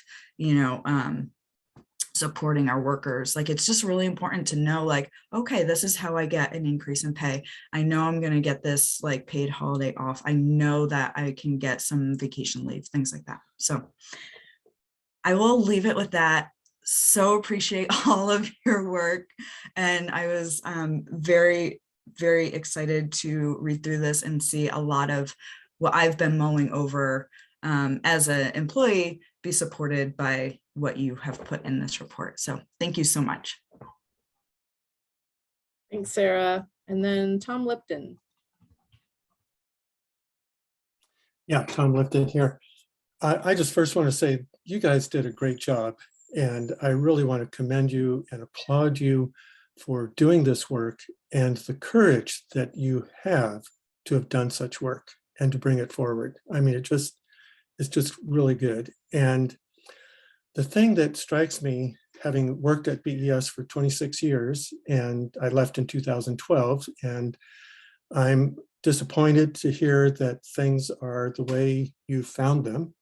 supporting our workers, like it's just really important to know, like, okay, this is how I get an increase in pay. I know I'm going to get this like paid holiday off. I know that I can get some vacation leave, things like that. So I will leave it with that. So appreciate all of your work. And I was very, very excited to read through this and see a lot of what I've been mulling over as an employee be supported by what you have put in this report. So thank you so much. Thanks, Sarah. And then Tom Lipton. Yeah, Tom Lipton here. I just first want to say you guys did a great job, and I really want to commend you and applaud you for doing this work and the courage that you have to have done such work and to bring it forward. I mean, it's just really good. And the thing that strikes me, having worked at BES for 26 years, and I left in 2012, and I'm disappointed to hear that things are the way you found them.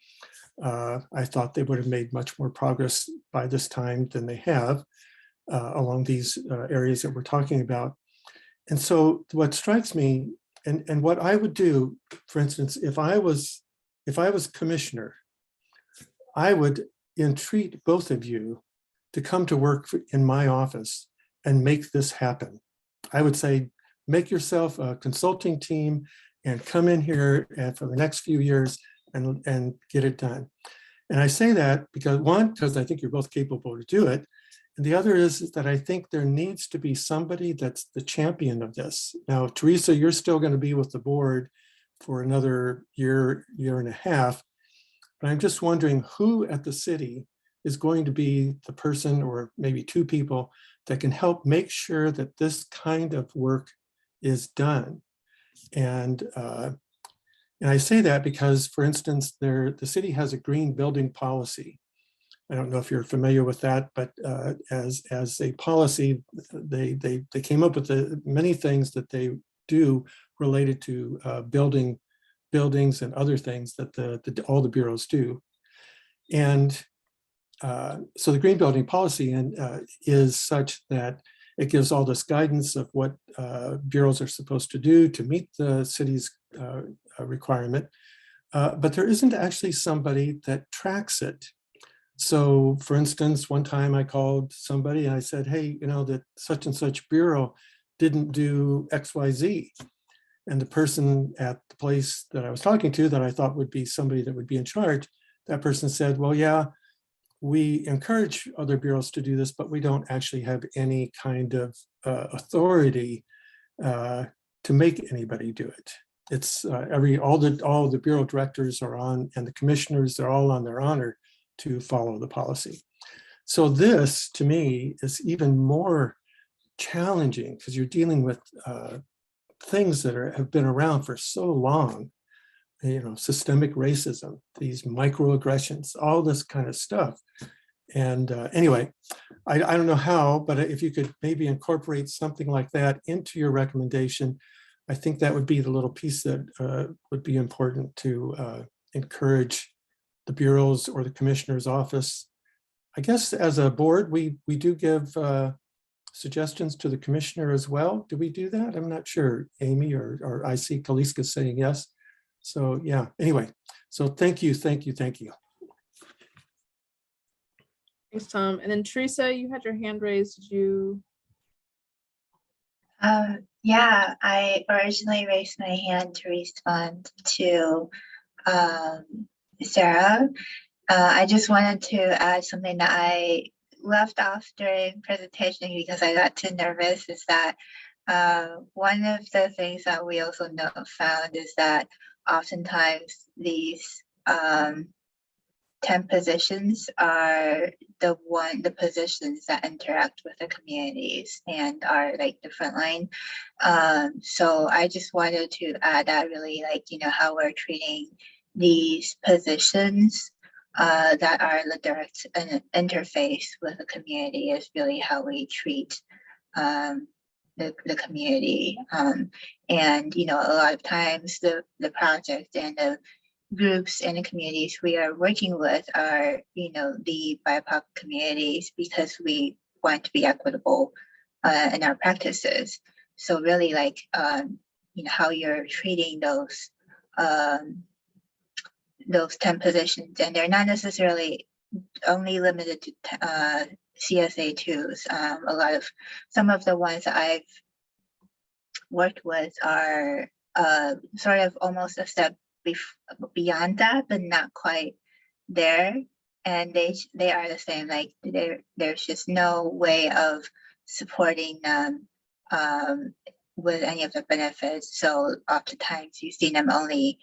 I thought they would have made much more progress by this time than they have along these areas that we're talking about. And so what strikes me, and what I would do, for instance, if I was commissioner, I would entreat both of you to come to work in my office and make this happen. I would say, make yourself a consulting team and come in here and for the next few years and get it done. And I say that because, one, because I think you're both capable to do it. And the other is that I think there needs to be somebody that's the champion of this. Now, Teresa, you're still going to be with the board for another year and a half. But I'm just wondering who at the city is going to be the person, or maybe two people, that can help make sure that this kind of work is done. And I say that because, for instance, the city has a green building policy. I don't know if you're familiar with that, but as a policy, they came up with many things that they do related to buildings and other things that all the bureaus do. And so the green building policy is such that it gives all this guidance of what bureaus are supposed to do to meet the city's requirement. but there isn't actually somebody that tracks it. So for instance, one time I called somebody and I said, hey, you know, that such and such bureau didn't do XYZ. And the person at the place that I was talking to that I thought would be somebody that would be in charge, that person said, well, yeah, we encourage other bureaus to do this, but we don't actually have any kind of authority to make anybody do it. It's all the bureau directors are on, and the commissioners, they're all on their honor to follow the policy. So this, to me, is even more challenging because you're dealing with things that have been around for so long, you know, systemic racism, these microaggressions, all this kind of stuff. And anyway, I don't know how, but if you could maybe incorporate something like that into your recommendation, I think that would be the little piece that would be important to encourage the bureaus or the commissioner's office. I guess as a board, we do give suggestions to the commissioner as well. Do we do that? I'm not sure, Amy, or I see Kaliska saying yes. So yeah, anyway, so thank you. Thanks, Tom. And then Teresa, you had your hand raised. Did you? Yeah, I originally raised my hand to respond to Sarah. I just wanted to add something that I left off during presentation because I got too nervous, is that one of the things that we also found is that oftentimes these 10 positions are the positions that interact with the communities and are like the front line. So I just wanted to add that really, like, you know, how we're treating these positions that are the direct interface with the community is really how we treat the community. And, you know, a lot of times the project and the groups and the communities we are working with are, you know, the BIPOC communities, because we want to be equitable in our practices. So really, like, you know, how you're treating those 10 positions, and they're not necessarily only limited to CSA 2s. Some of the ones that I've worked with are sort of almost a step beyond that, but not quite there. And they are the same, like there's just no way of supporting them with any of the benefits. So oftentimes you see them only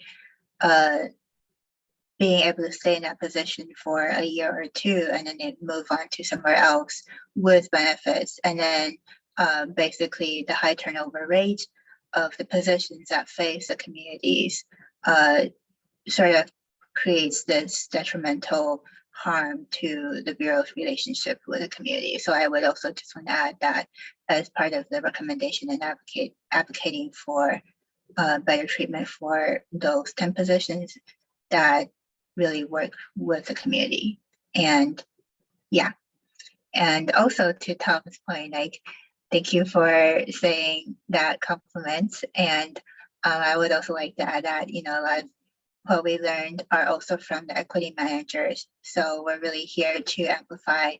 being able to stay in that position for a year or two, and then they move on to somewhere else with benefits. And then basically the high turnover rate of the positions that face the communities sort of creates this detrimental harm to the Bureau's relationship with the community. So I would also just want to add that as part of the recommendation and advocating for better treatment for those 10 positions that really work with the community. And yeah, and also to Tom's point, like, thank you for saying that compliment. And I would also like to add that, you know, a lot of what we learned are also from the equity managers. So we're really here to amplify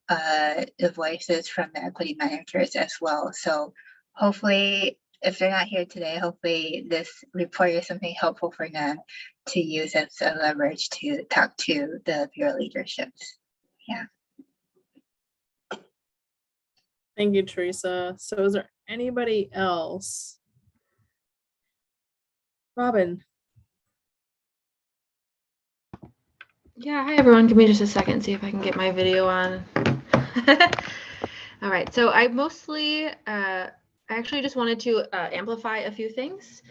the voices from the equity managers as well. So hopefully, if they're not here today, hopefully this report is something helpful for them to use as a leverage to talk to the Bureau leaderships. Yeah. Thank you, Teresa. So is there anybody else? Robin. Yeah, hi everyone. Give me just a second, see if I can get my video on. All right, so I mostly, I actually just wanted to amplify a few things.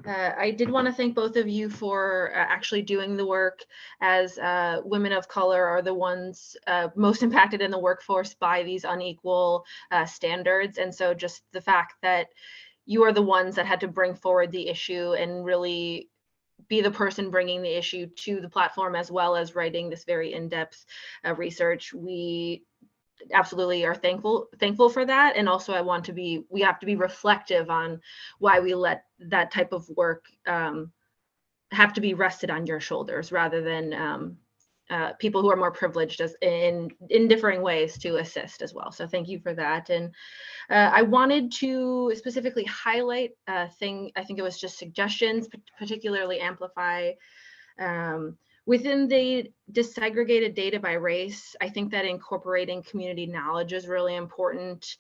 I did want to thank both of you for actually doing the work, as women of color are the ones most impacted in the workforce by these unequal standards. And so just the fact that you are the ones that had to bring forward the issue and really be the person bringing the issue to the platform, as well as writing this very in-depth research. We absolutely are thankful for that. And also we have to be reflective on why we let that type of work have to be rested on your shoulders rather than people who are more privileged as in differing ways to assist as well. So thank you for that. And I wanted to specifically highlight a thing, I think it was just suggestions, particularly amplify within the disaggregated data by race. I think that incorporating community knowledge is really important.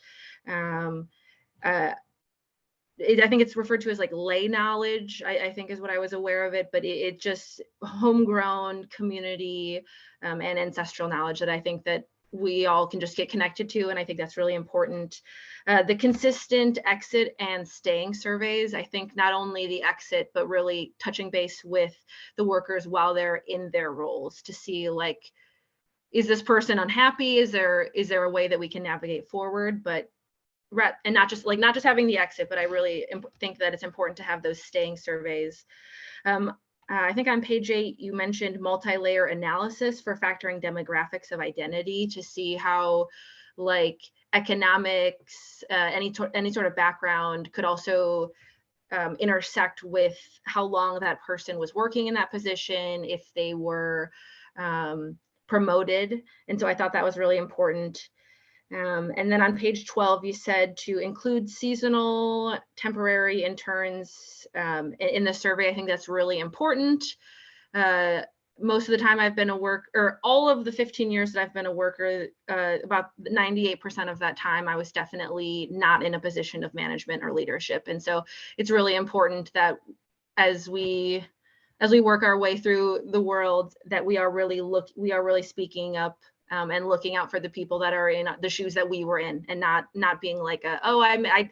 I think it's referred to as like lay knowledge, I think is what I was aware of it, but it just homegrown community and ancestral knowledge that I think that we all can just get connected to. And I think that's really important. The consistent exit and staying surveys, I think not only the exit, but really touching base with the workers while they're in their roles to see like, is this person unhappy? Is there a way that we can navigate forward? But and not just having the exit, but I really think that it's important to have those staying surveys. I think on page 8, you mentioned multi-layer analysis for factoring demographics of identity to see how like economics, any sort of background could also intersect with how long that person was working in that position, if they were promoted. And so I thought that was really important. And then on page 12, you said to include seasonal, temporary interns in the survey. I think that's really important. Most of the time I've been a worker, all of the 15 years that I've been a worker, about 98% of that time, I was definitely not in a position of management or leadership. And so it's really important that as we work our way through the world, that we are really speaking up and looking out for the people that are in the shoes that we were in, and not being like, I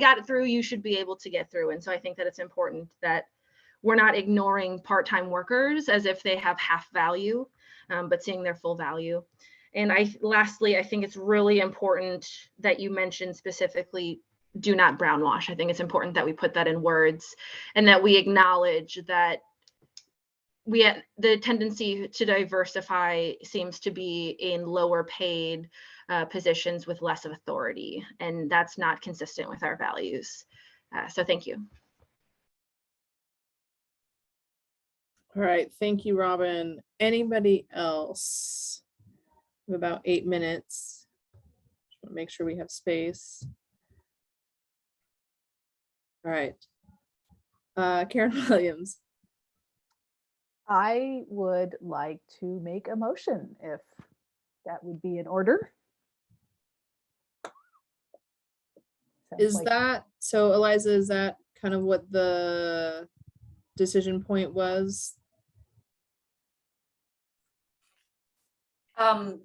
got it through, you should be able to get through. And so I think that it's important that we're not ignoring part-time workers as if they have half value, but seeing their full value. And lastly, I think it's really important that you mentioned specifically, do not brownwash. I think it's important that we put that in words and that we acknowledge that the tendency to diversify seems to be in lower paid positions with less of authority, and that's not consistent with our values. So thank you. All right, thank you, Robin. Anybody else? We have about 8 minutes. Just want to make sure we have space. All right. Karen Williams. I would like to make a motion if that would be in order. Is that so, Eliza? Is that kind of what the decision point was?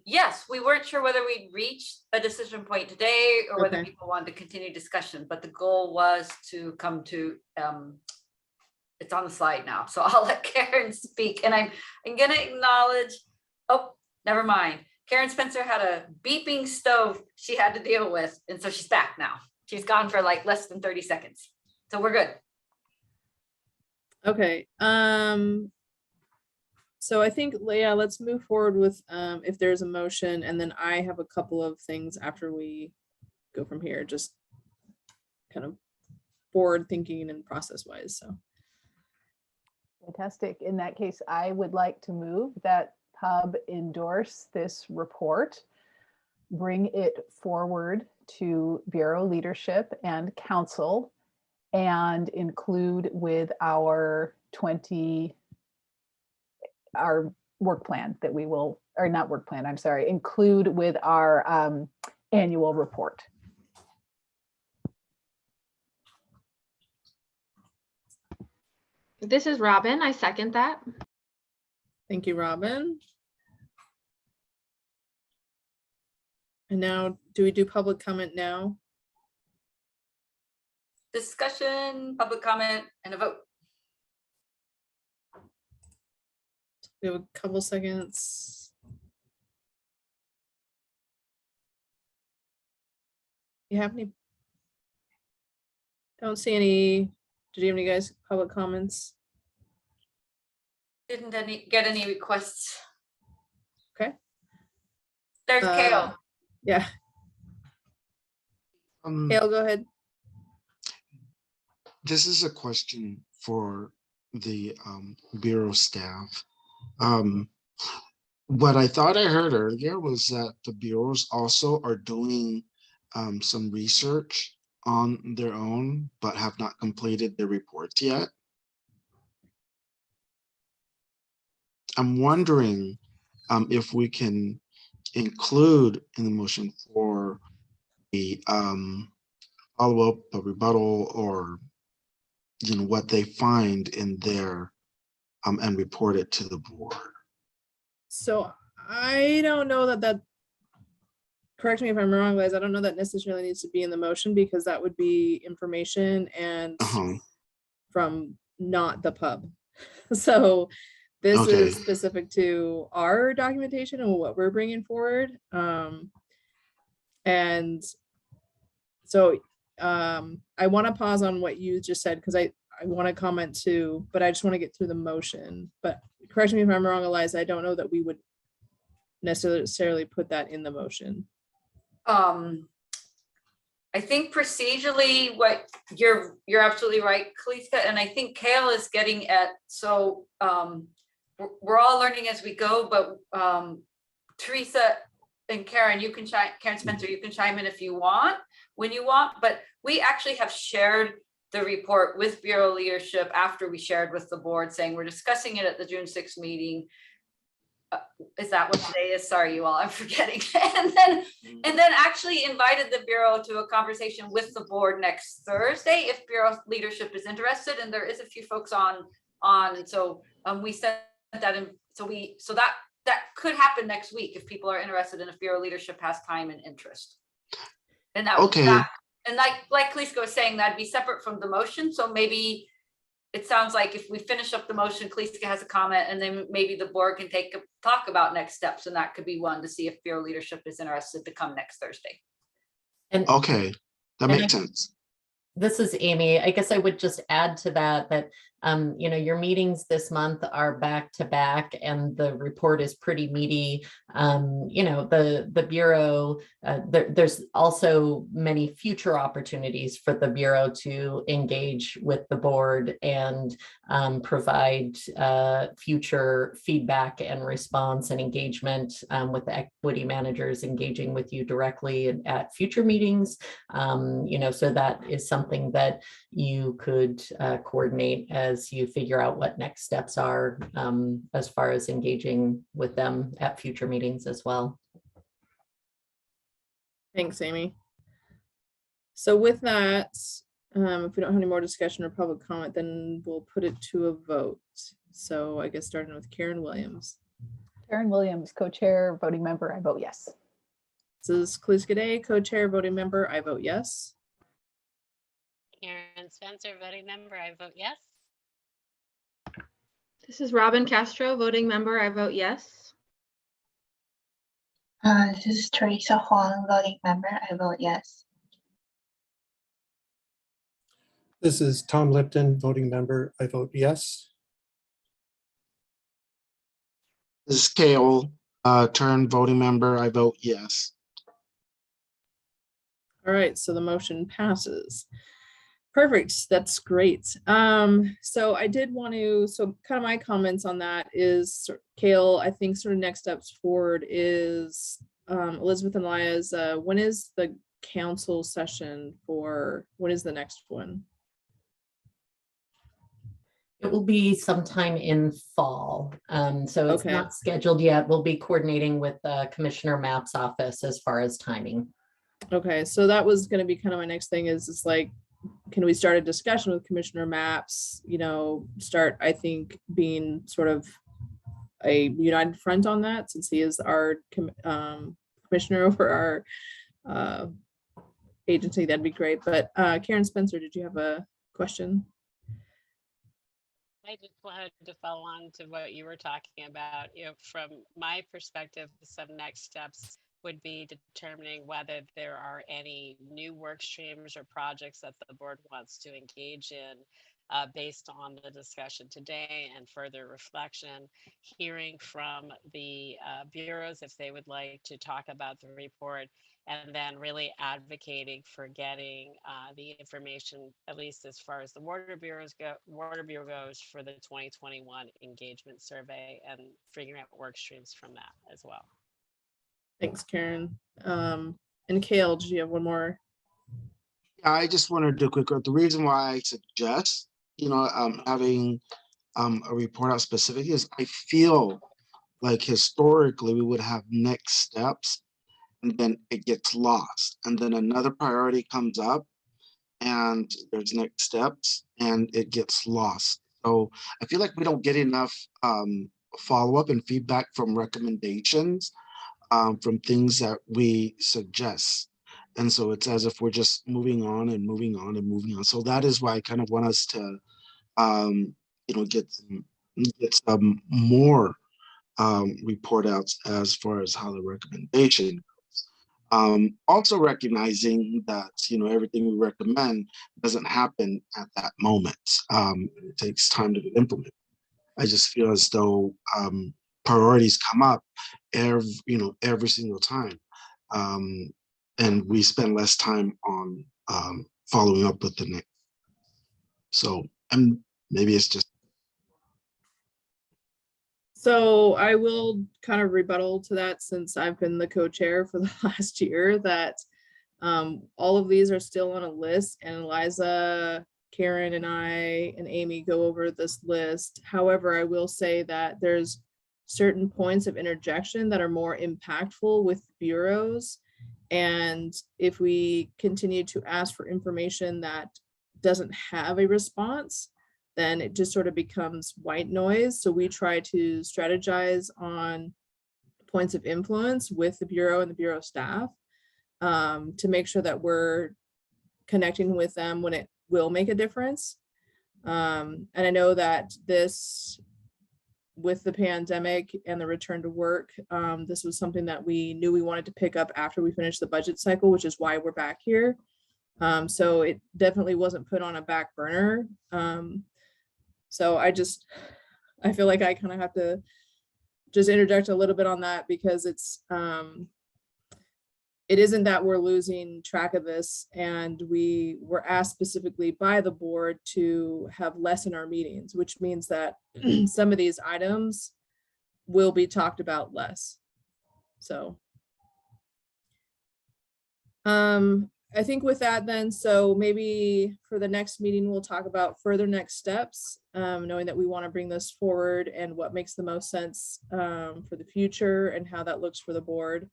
Yes, we weren't sure whether we'd reached a decision point today or whether Okay. people wanted to continue discussion, but the goal was to come to, it's on the slide now, so I'll let Karen speak. And I'm gonna acknowledge, oh, never mind. Karen Spencer had a beeping stove she had to deal with, and so she's back now. She's gone for like less than 30 seconds. So we're good. Okay. So I think, Leah, let's move forward with if there's a motion, and then I have a couple of things after we go from here, just kind of forward thinking and process wise. So fantastic. In that case, I would like to move that Pub endorse this report, bring it forward to Bureau leadership and council, and include with our work plan that we will, or not work plan, I'm sorry, include with our annual report. This is Robin. I second that. thank you, Robin. And now, do we do public comment now? Discussion, public comment, and a vote. We have a couple seconds. You have any? Don't see any. Did you have any guys public comments? Didn't get any requests. Okay. There's Kale. Yeah. Kale, go ahead. This is a question for the Bureau staff. What I thought I heard earlier was that the bureaus also are doing some research on their own, but have not completed their reports yet. I'm wondering if we can include in the motion for the follow-up, a rebuttal, or what they find in there and report it to the board. So I don't know that, correct me if I'm wrong, guys, I don't know that necessarily needs to be in the motion because that would be information and from not the pub. So this Okay. is specific to our documentation and what we're bringing forward. And so I want to pause on what you just said because I want to comment too, but I just want to get through the motion. But correct me if I'm wrong, Eliza, I don't know that we would necessarily put that in the motion. I think procedurally, what you're absolutely right, Kalista, and I think Kale is getting at, so we're all learning as we go, but Teresa and Karen, Karen Spencer, you can chime in if you want, when you want, but we actually have shared the report with Bureau leadership after we shared with the board saying we're discussing it at the June 6th meeting. Is that what today is? Sorry, you all, I'm forgetting. and then actually invited the Bureau to a conversation with the board next Thursday if Bureau leadership is interested, and there is a few folks on. So we sent that in. So that could happen next week if people are interested and if Bureau leadership has time and interest. And that and like Kalista was saying, that'd be separate from the motion. So maybe it sounds like if we finish up the motion, Kalista has a comment, and then maybe the board can talk about next steps, and that could be one to see if Bureau leadership is interested to come next Thursday. And okay, that makes sense. This is Amy. I guess I would just add to that your meetings this month are back to back and the report is pretty meaty. The Bureau, there's also many future opportunities for the Bureau to engage with the board and provide future feedback and response and engagement with the equity managers engaging with you directly at future meetings. So that is something that you could coordinate as you figure out what next steps are as far as engaging with them at future meetings as well. Thanks, Amy. So with that, if we don't have any more discussion or public comment, then we'll put it to a vote. So I guess starting with Karen Williams. Karen Williams, co-chair, voting member, I vote yes. This is Kalista Day, co-chair, voting member, I vote yes. Karen Spencer, voting member, I vote yes. This is Robin Castro, voting member, I vote yes. This is Teresa Huang, voting member, I vote yes. This is Tom Lipton, voting member, I vote yes. This is Kale, Turn, voting member, I vote yes. All right, so the motion passes. Perfect, that's great. So I did want to, kind of my comments on that is, Kale, I think sort of next steps forward is Elizabeth and Elias, when is the council session when is the next one? It will be sometime in fall. So it's Okay. not scheduled yet. We'll be coordinating with Commissioner Mapp's office as far as timing. Okay, so that was going to be kind of my next thing is like, can we start a discussion with Commissioner Maps, start, I think, being sort of a united front on that since he is our commissioner over our agency, that'd be great. But Karen Spencer, did you have a question? I just wanted to follow on to what you were talking about. From my perspective, some next steps would be determining whether there are any new work streams or projects that the board wants to engage in based on the discussion today and further reflection, hearing from the bureaus if they would like to talk about the report, and then really advocating for getting the information, at least as far as the Water Bureau goes, for the 2021 engagement survey, and figuring out work streams from that as well. Thanks, Karen. And Kale, do you have one more? I just wanted to do a quick, the reason why I suggest, having a report out specific is I feel like historically we would have next steps and then it gets lost. And then another priority comes up and there's next steps and it gets lost. So I feel like we don't get enough follow-up and feedback from recommendations from things that we suggest. And so it's as if we're just moving on and moving on and moving on. So that is why I kind of want us to, get some more report outs as far as how the recommendation goes. Also recognizing that, everything we recommend doesn't happen at that moment. It takes time to implement. I just feel as though priorities come up every single time. And we spend less time on following up with the next. So, and maybe it's just. So I will kind of rebuttal to that, since I've been the co-chair for the last year, that all of these are still on a list, and Eliza, Karen, and I and Amy go over this list. However, I will say that there's certain points of interjection that are more impactful with bureaus. And if we continue to ask for information that doesn't have a response, then it just sort of becomes white noise. So we try to strategize on points of influence with the bureau and the bureau staff to make sure that we're connecting with them when it will make a difference. And I know that this, with the pandemic and the return to work, this was something that we knew we wanted to pick up after we finished the budget cycle, which is why we're back here. So it definitely wasn't put on a back burner. So I feel like I kind of have to just interject a little bit on that, because it isn't that we're losing track of this, and we were asked specifically by the board to have less in our meetings, which means that some of these items will be talked about less. So I think with that then, so maybe for the next meeting, we'll talk about further next steps, knowing that we want to bring this forward and what makes the most sense for the future and how that looks for the board.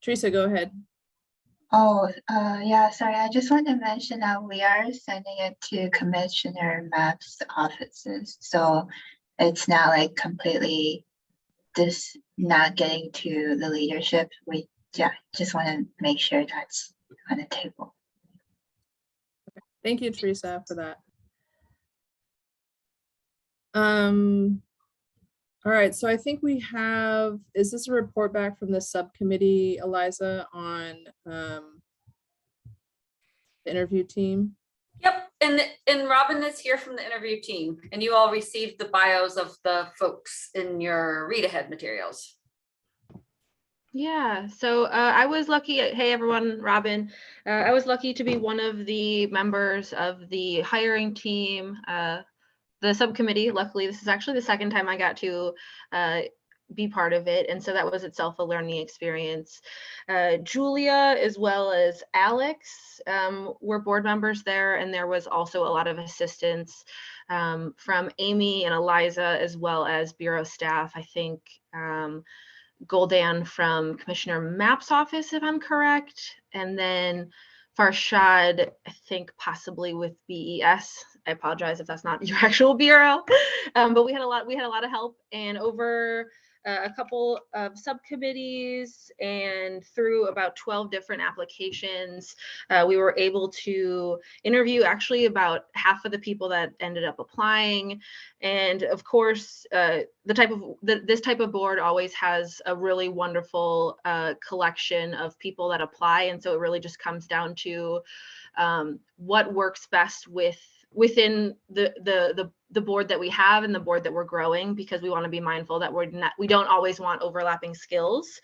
Teresa, go ahead. Oh, yeah, sorry. I just want to mention that we are sending it to Commissioner Mapp's offices. So it's not like completely not getting to the leadership. We just want to make sure that's on the table. Thank you, Teresa, for that. All right, so I think we have, is this a report back from the subcommittee, Eliza, on the interview team? Yep, and Robin is here from the interview team, and you all received the bios of the folks in your read ahead materials. Yeah, so I was lucky. Hey everyone, Robin. I was lucky to be one of the members of the hiring team, the subcommittee. Luckily, this is actually the second time I got to be part of it, and so that was itself a learning experience. Julia, as well as Alex, were board members there, and there was also a lot of assistance from Amy and Eliza, as well as bureau staff. I think Goldan from Commissioner Mapp's office, if I'm correct, and then Farshad, I think possibly with BES I apologize if that's not your actual bureau, but we had a lot of help, and over a couple of subcommittees and through about 12 different applications, we were able to interview actually about half of the people that ended up applying. And of course, this type of board always has a really wonderful collection of people that apply, and so it really just comes down to what works best within the board that we have and the board that we're growing, because we want to be mindful that we don't always want overlapping skills.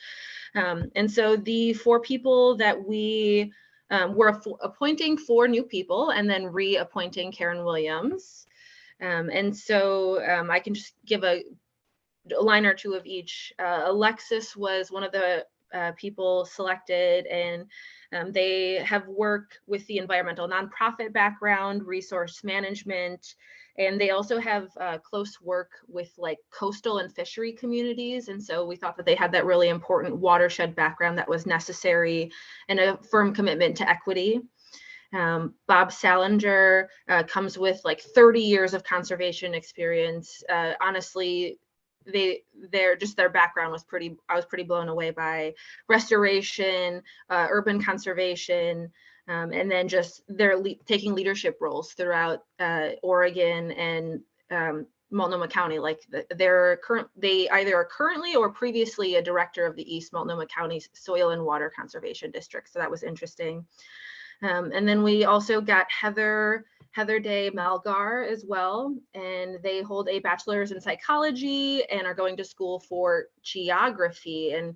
And so the 4 people that we're appointing 4 new people and then reappointing Karen Williams. And so I can just give a line or two of each. Alexis was one of the people selected, and they have worked with the environmental nonprofit background, resource management, and they also have close work with like coastal and fishery communities. And so we thought that they had that really important watershed background that was necessary, and a firm commitment to equity. Bob Salinger comes with like 30 years of conservation experience. Honestly, their background was I was pretty blown away by restoration, urban conservation, and then just their taking leadership roles throughout Oregon and Multnomah County. Like they either are currently or previously a director of the East Multnomah County Soil and Water Conservation District. So that was interesting. And then we also got Heather Day Malgar as well, and they hold a bachelor's in psychology and are going to school for geography. And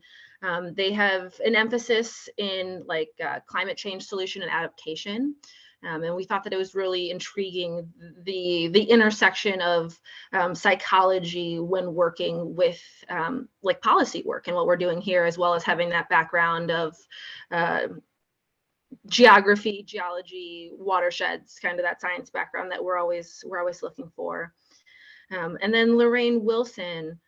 they have an emphasis in like climate change solution and adaptation. And we thought that it was really intriguing, the intersection of psychology when working with like policy work and what we're doing here, as well as having that background of geography, geology, watersheds, kind of that science background that we're always looking for. And then Lorraine Wilson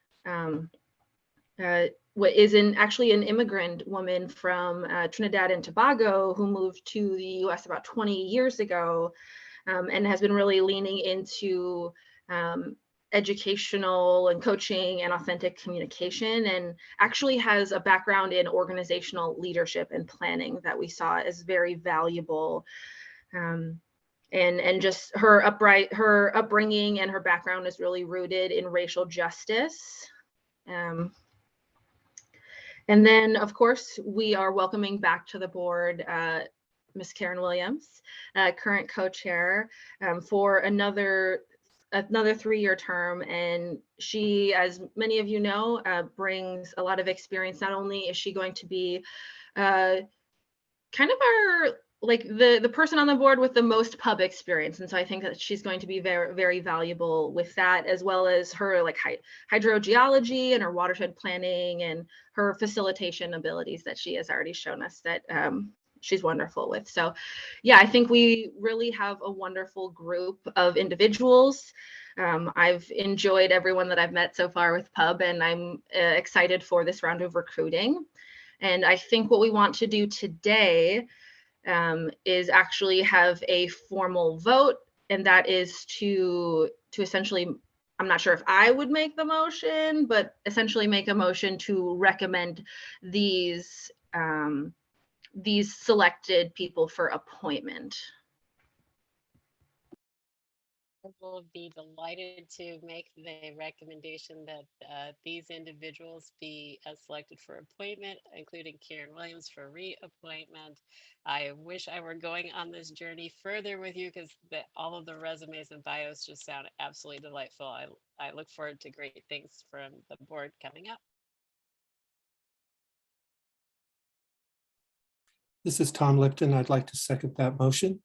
is actually an immigrant woman from Trinidad and Tobago who moved to the US about 20 years ago, and has been really leaning into educational and coaching and authentic communication, and actually has a background in organizational leadership and planning that we saw as very valuable. And just her upbringing and her background is really rooted in racial justice. And then of course we are welcoming back to the board Ms. Karen Williams, current co-chair, for another 3-year term. And she, as many of you know, brings a lot of experience. Not only is she going to be kind of our, like the person on the board with the most pub experience. And so I think that she's going to be very, very valuable with that, as well as her like hydrogeology and her watershed planning and her facilitation abilities that she has already shown us that she's wonderful with. So yeah, I think we really have a wonderful group of individuals. I've enjoyed everyone that I've met so far with Pub, and I'm excited for this round of recruiting. And I think what we want to do today is actually have a formal vote, and that is to essentially, I'm not sure if I would make the motion, but essentially make a motion to recommend these selected people for appointment. Will be delighted to make the recommendation that these individuals be selected for appointment, including Karen Williams for reappointment. I wish I were going on this journey further with you, because all of the resumes and bios just sound absolutely delightful. I look forward to great things from the board coming up. This is Tom Lipton. I'd like to second that motion.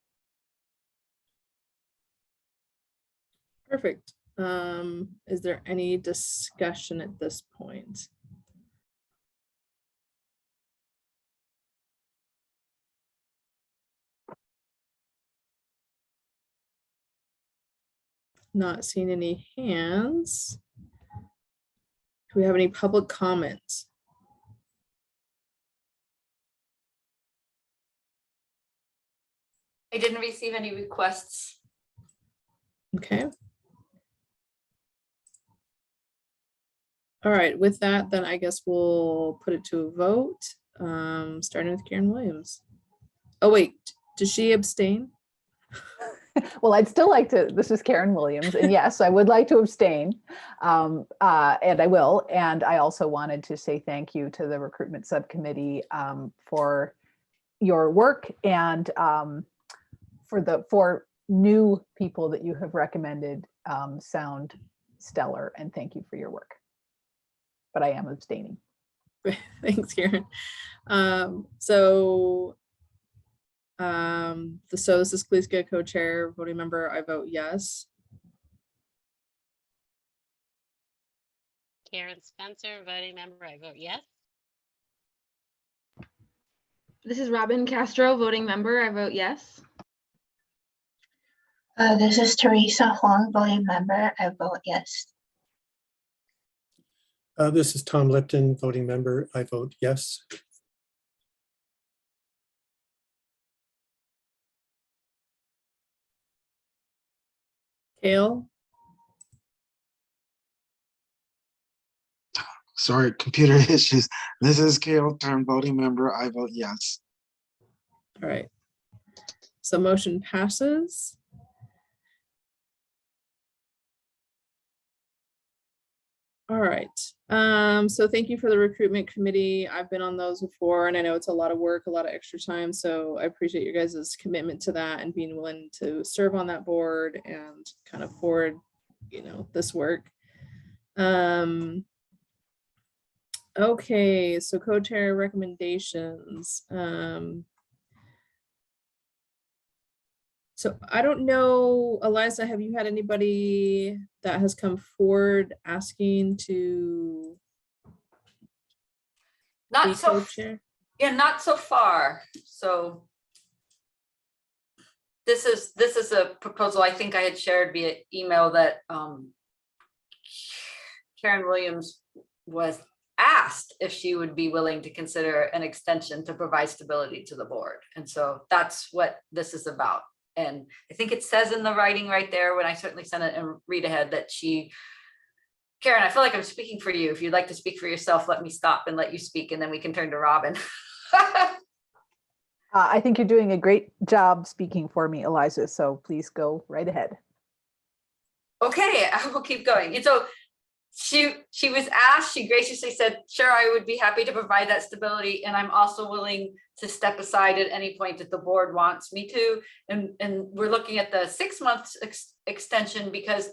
Perfect. Is there any discussion at this point? Not seeing any hands. Do we have any public comments? I didn't receive any requests. Okay. All right, with that, then I guess we'll put it to a vote, starting with Karen Williams. Oh, wait, does she abstain? Well, I'd still like to, this is Karen Williams, and yes, I would like to abstain, and I will. And I also wanted to say thank you to the recruitment subcommittee for your work and for new people that you have recommended sound stellar, and thank you for your work. But I am abstaining. Thanks, Karen. So this is Kaliska, co-chair, voting member, I vote yes. Karen Spencer, voting member, I vote yes. This is Robin Castro, voting member. I vote yes. This is Teresa Huang, voting member. I vote yes. This is Tom Lipton, voting member, I vote yes. Kale, Sorry, computer issues. This is Kale, term voting member, I vote yes. all right. So motion passes. All right, so thank you for the recruitment committee. I've been on those before and I know it's a lot of work, a lot of extra time. So I appreciate your guys' commitment to that and being willing to serve on that board and kind of forward, this work. Okay, so co-chair recommendations. So I don't know, Eliza, have you had anybody that has come forward asking to be Not so, co-chair? yeah, not so far. So this is a proposal I think I had shared via email that Karen Williams was asked if she would be willing to consider an extension to provide stability to the board. And so that's what this is about. And I think it says in the writing right there when I certainly sent it and read ahead that Karen, I feel like I'm speaking for you. If you'd like to speak for yourself, let me stop and let you speak, and then we can turn to Robin. I think you're doing a great job speaking for me, Eliza, so please go right ahead. Okay, I will keep going. And so she was asked, she graciously said, sure, I would be happy to provide that stability. And I'm also willing to step aside at any point that the board wants me to. And we're looking at the 6 months extension because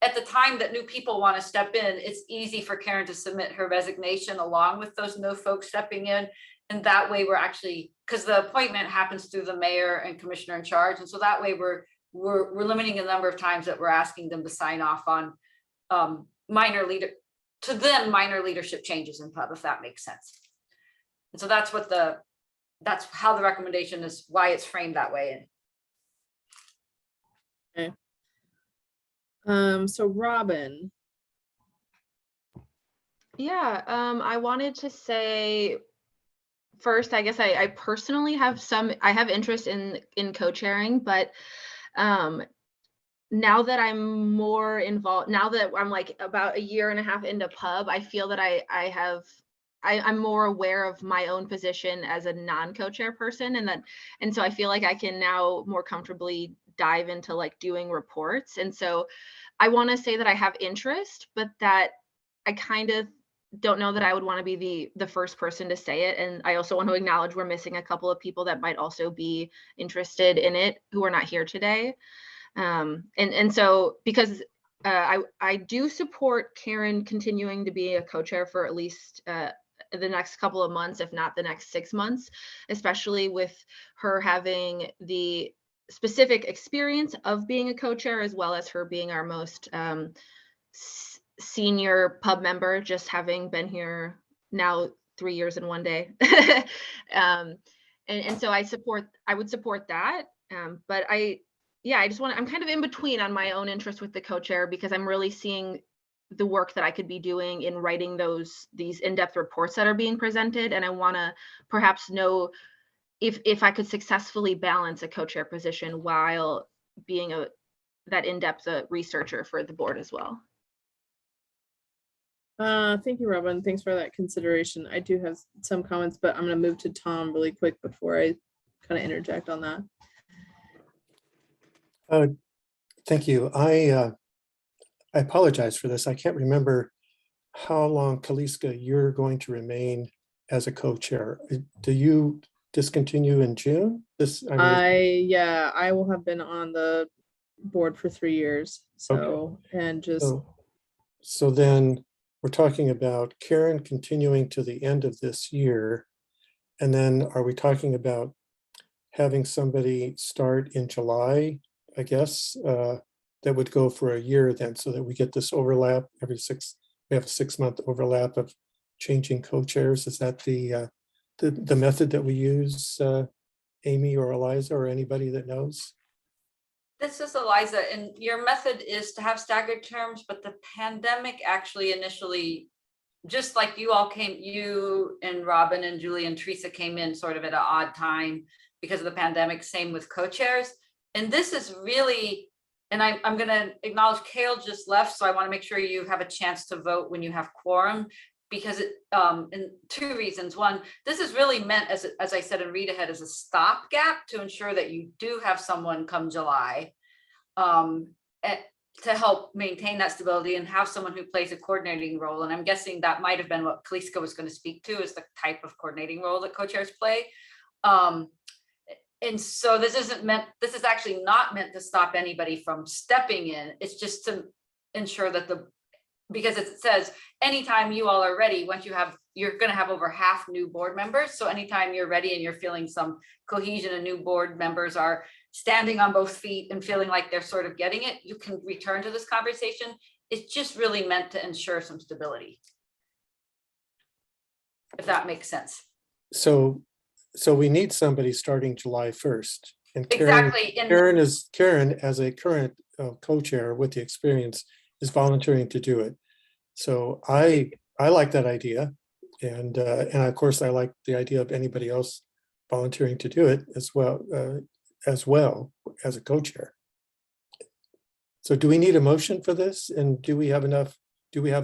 at the time that new people want to step in, it's easy for Karen to submit her resignation along with those no folks stepping in. And that way we're actually, because the appointment happens through the mayor and commissioner in charge. And so that way we're limiting the number of times that we're asking them to sign off on minor leadership changes in pub, if that makes sense. And so that's how the recommendation is, why it's framed that way. Okay. So Robin. Yeah, I wanted to say first, I guess I personally have interest in co-chairing, but now that I'm more involved, now that I'm like about a year and a half into pub, I feel that I'm more aware of my own position as a non-co-chair person. And so I feel like I can now more comfortably dive into like doing reports. And so I want to say that I have interest, but that I kind of don't know that I would want to be the first person to say it. And I also want to acknowledge we're missing a couple of people that might also be interested in it who are not here today. And so because I do support Karen continuing to be a co-chair for at least the next couple of months, if not the next 6 months, especially with her having the specific experience of being a co-chair, as well as her being our most senior pub member, just having been here now 3 years and 1 day. And so I would support that. But I'm kind of in between on my own interest with the co-chair, because I'm really seeing the work that I could be doing in writing these in-depth reports that are being presented. And I want to perhaps know if I could successfully balance a co-chair position while being that in-depth researcher for the board as well. Thank you, Robin. Thanks for that consideration. I do have some comments, but I'm going to move to Tom really quick before I kind of interject on that. Thank you. I apologize for this. I can't remember how long, Kaliska, you're going to remain as a co-chair. Do you discontinue in June? I will have been on the board for 3 years. So, and just. So then we're talking about Karen continuing to the end of this year. And then are we talking about having somebody start in July, I guess, that would go for a year then, so that we get this overlap we have a 6-month overlap of changing co-chairs. Is that the method that we use, Amy or Eliza or anybody that knows? This is Eliza, and your method is to have staggered terms, but the pandemic actually initially, just like you all came, you and Robin and Julie and Teresa came in sort of at an odd time because of the pandemic, same with co-chairs. And this is really, and I'm going to acknowledge Kale just left, so I want to make sure you have a chance to vote when you have quorum, because it, and 2 reasons. One, this is really meant as I said in read ahead, as a stopgap to ensure that you do have someone come July to help maintain that stability and have someone who plays a coordinating role. And I'm guessing that might have been what Kaliska was going to speak to, is the type of coordinating role that co-chairs play. And so this is actually not meant to stop anybody from stepping in. It's just to ensure that because it says anytime you all are ready, you're going to have over half new board members. So anytime you're ready and you're feeling some cohesion and new board members are standing on both feet and feeling like they're sort of getting it, you can return to this conversation. It's just really meant to ensure some stability, if that makes sense. So we need somebody starting July 1st. And Exactly. Karen as a current co-chair with the experience is volunteering to do it. So I like that idea. And of course I like the idea of anybody else volunteering to do it as well as a co-chair. So do we need a motion for this? And do we have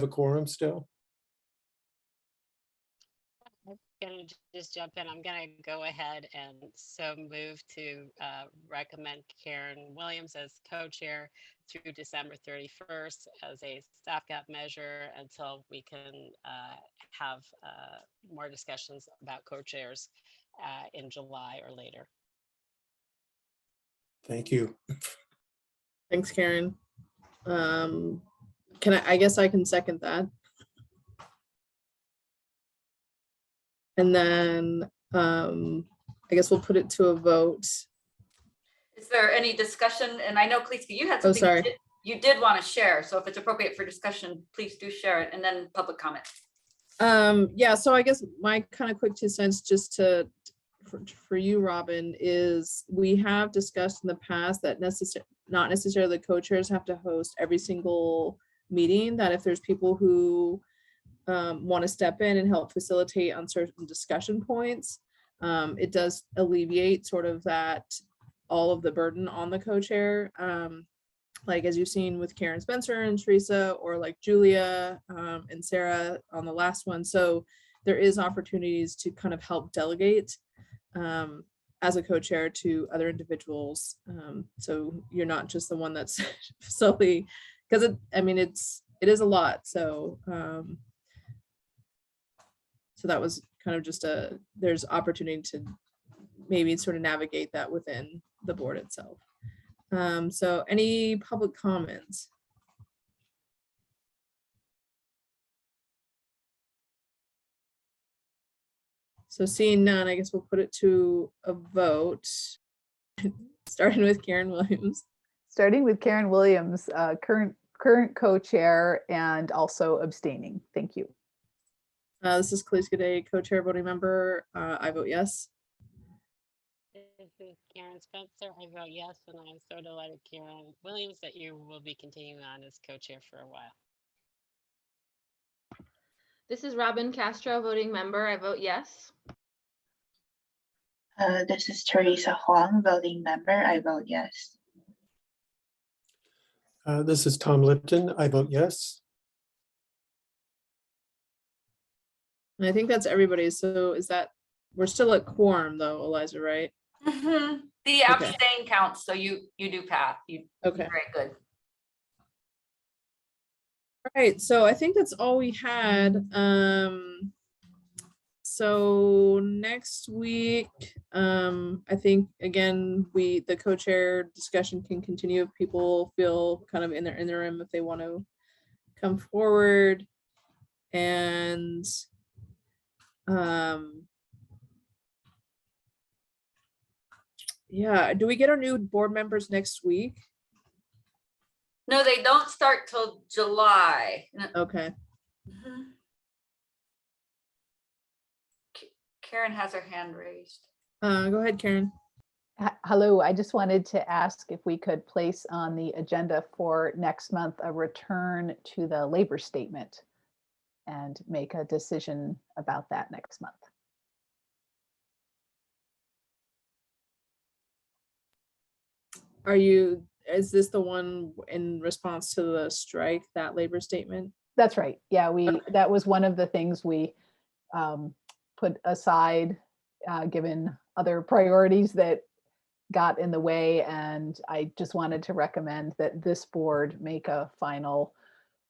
a quorum still? Gonna just jump in. I'm gonna go ahead and so move to recommend Karen Williams as co-chair through December 31st as a stopgap measure until we can have more discussions about co-chairs in July or later. Thank you. Thanks, Karen. I guess I can second that. And then I guess we'll put it to a vote. Is there any discussion? And I know, Kaliska, you had something you did want to share. So if it's appropriate for discussion, please do share it, and then public comment. Yeah, so I guess my kind of quick 2 cents just for you, Robin, is we have discussed in the past that not necessarily the co-chairs have to host every single meeting, that if there's people who want to step in and help facilitate on certain discussion points, it does alleviate sort of that all of the burden on the co-chair, like as you've seen with Karen Spencer and Teresa, or like Julia and Sarah on the last one. So there is opportunities to kind of help delegate as a co-chair to other individuals, so you're not just the one that's solely, because it is a lot. So so that was kind of just there's opportunity to maybe sort of navigate that within the board itself. So any public comments? So seeing none, I guess we'll put it to a vote, starting with Karen Williams. Starting with Karen Williams, current co-chair and also abstaining. Thank you. This is Kaliska Day, co-chair, voting member. I vote yes. This is Karen Spencer. I vote yes, and I'm so delighted, Karen Williams, that you will be continuing on as co-chair for a while. This is Robin Castro, voting member. I vote yes. This is Teresa Huang, voting member. I vote yes. This is Tom Lipton. I vote yes. And I think that's everybody. So is that, we're still at quorum though, Eliza, right? The Okay. abstain counts, so you do pass. You Okay. very good. All right, so I think that's all we had. So next week, I think again, the co-chair discussion can continue if people feel kind of in their interim if they want to come forward. And yeah, do we get our new board members next week? No, they don't start till July. Okay. Mhm. Karen has her hand raised. Go ahead, Karen. Hello, I just wanted to ask if we could place on the agenda for next month a return to the labor statement and make a decision about that next month. Is this the one in response to the strike, that labor statement? That's right. Yeah, that was one of the things we put aside, given other priorities that got in the way. And I just wanted to recommend that this board make a final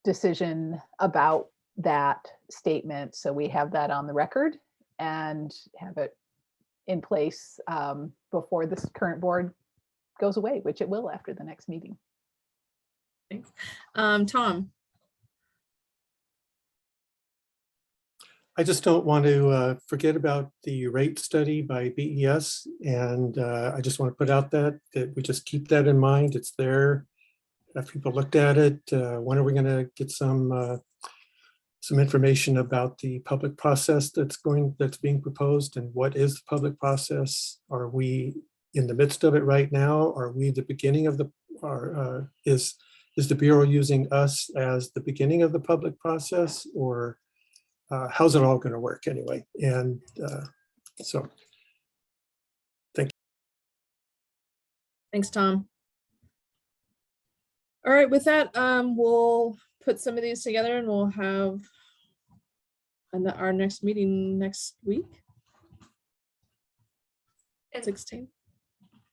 decision about that statement. So we have that on the record and have it in place before this current board goes away, which it will after the next meeting. Thanks. Tom. I just don't want to forget about the rate study by BES. And I just want to put out that we just keep that in mind. It's there. If people looked at it, when are we going to get some information about the public process that's being proposed, and what is the public process? Are we in the midst of it right now? Are we the beginning of is the Bureau using us as the beginning of the public process, or how's it all going to work anyway? And so, thank you. Thanks, Tom. All right, with that, we'll put some of these together and we'll have our next meeting next week. 16.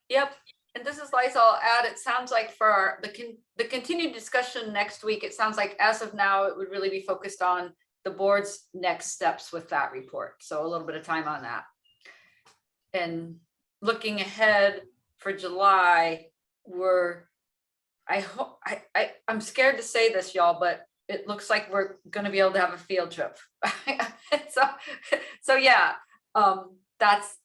Yep. And this is Liza. I'll add, it sounds like for the continued discussion next week, it sounds like as of now, it would really be focused on the board's next steps with that report. So a little bit of time on that. And looking ahead for July, I'm scared to say this, y'all, but it looks like we're going to be able to have a field trip. so yeah, that's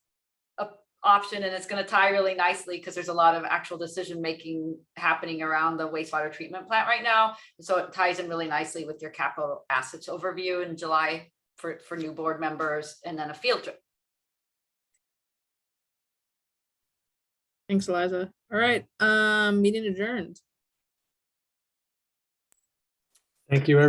an option, and it's going to tie really nicely because there's a lot of actual decision making happening around the wastewater treatment plant right now. So it ties in really nicely with your capital assets overview in July for new board members, and then a field trip. Thanks, Eliza. All right, meeting adjourned. Thank you, everyone.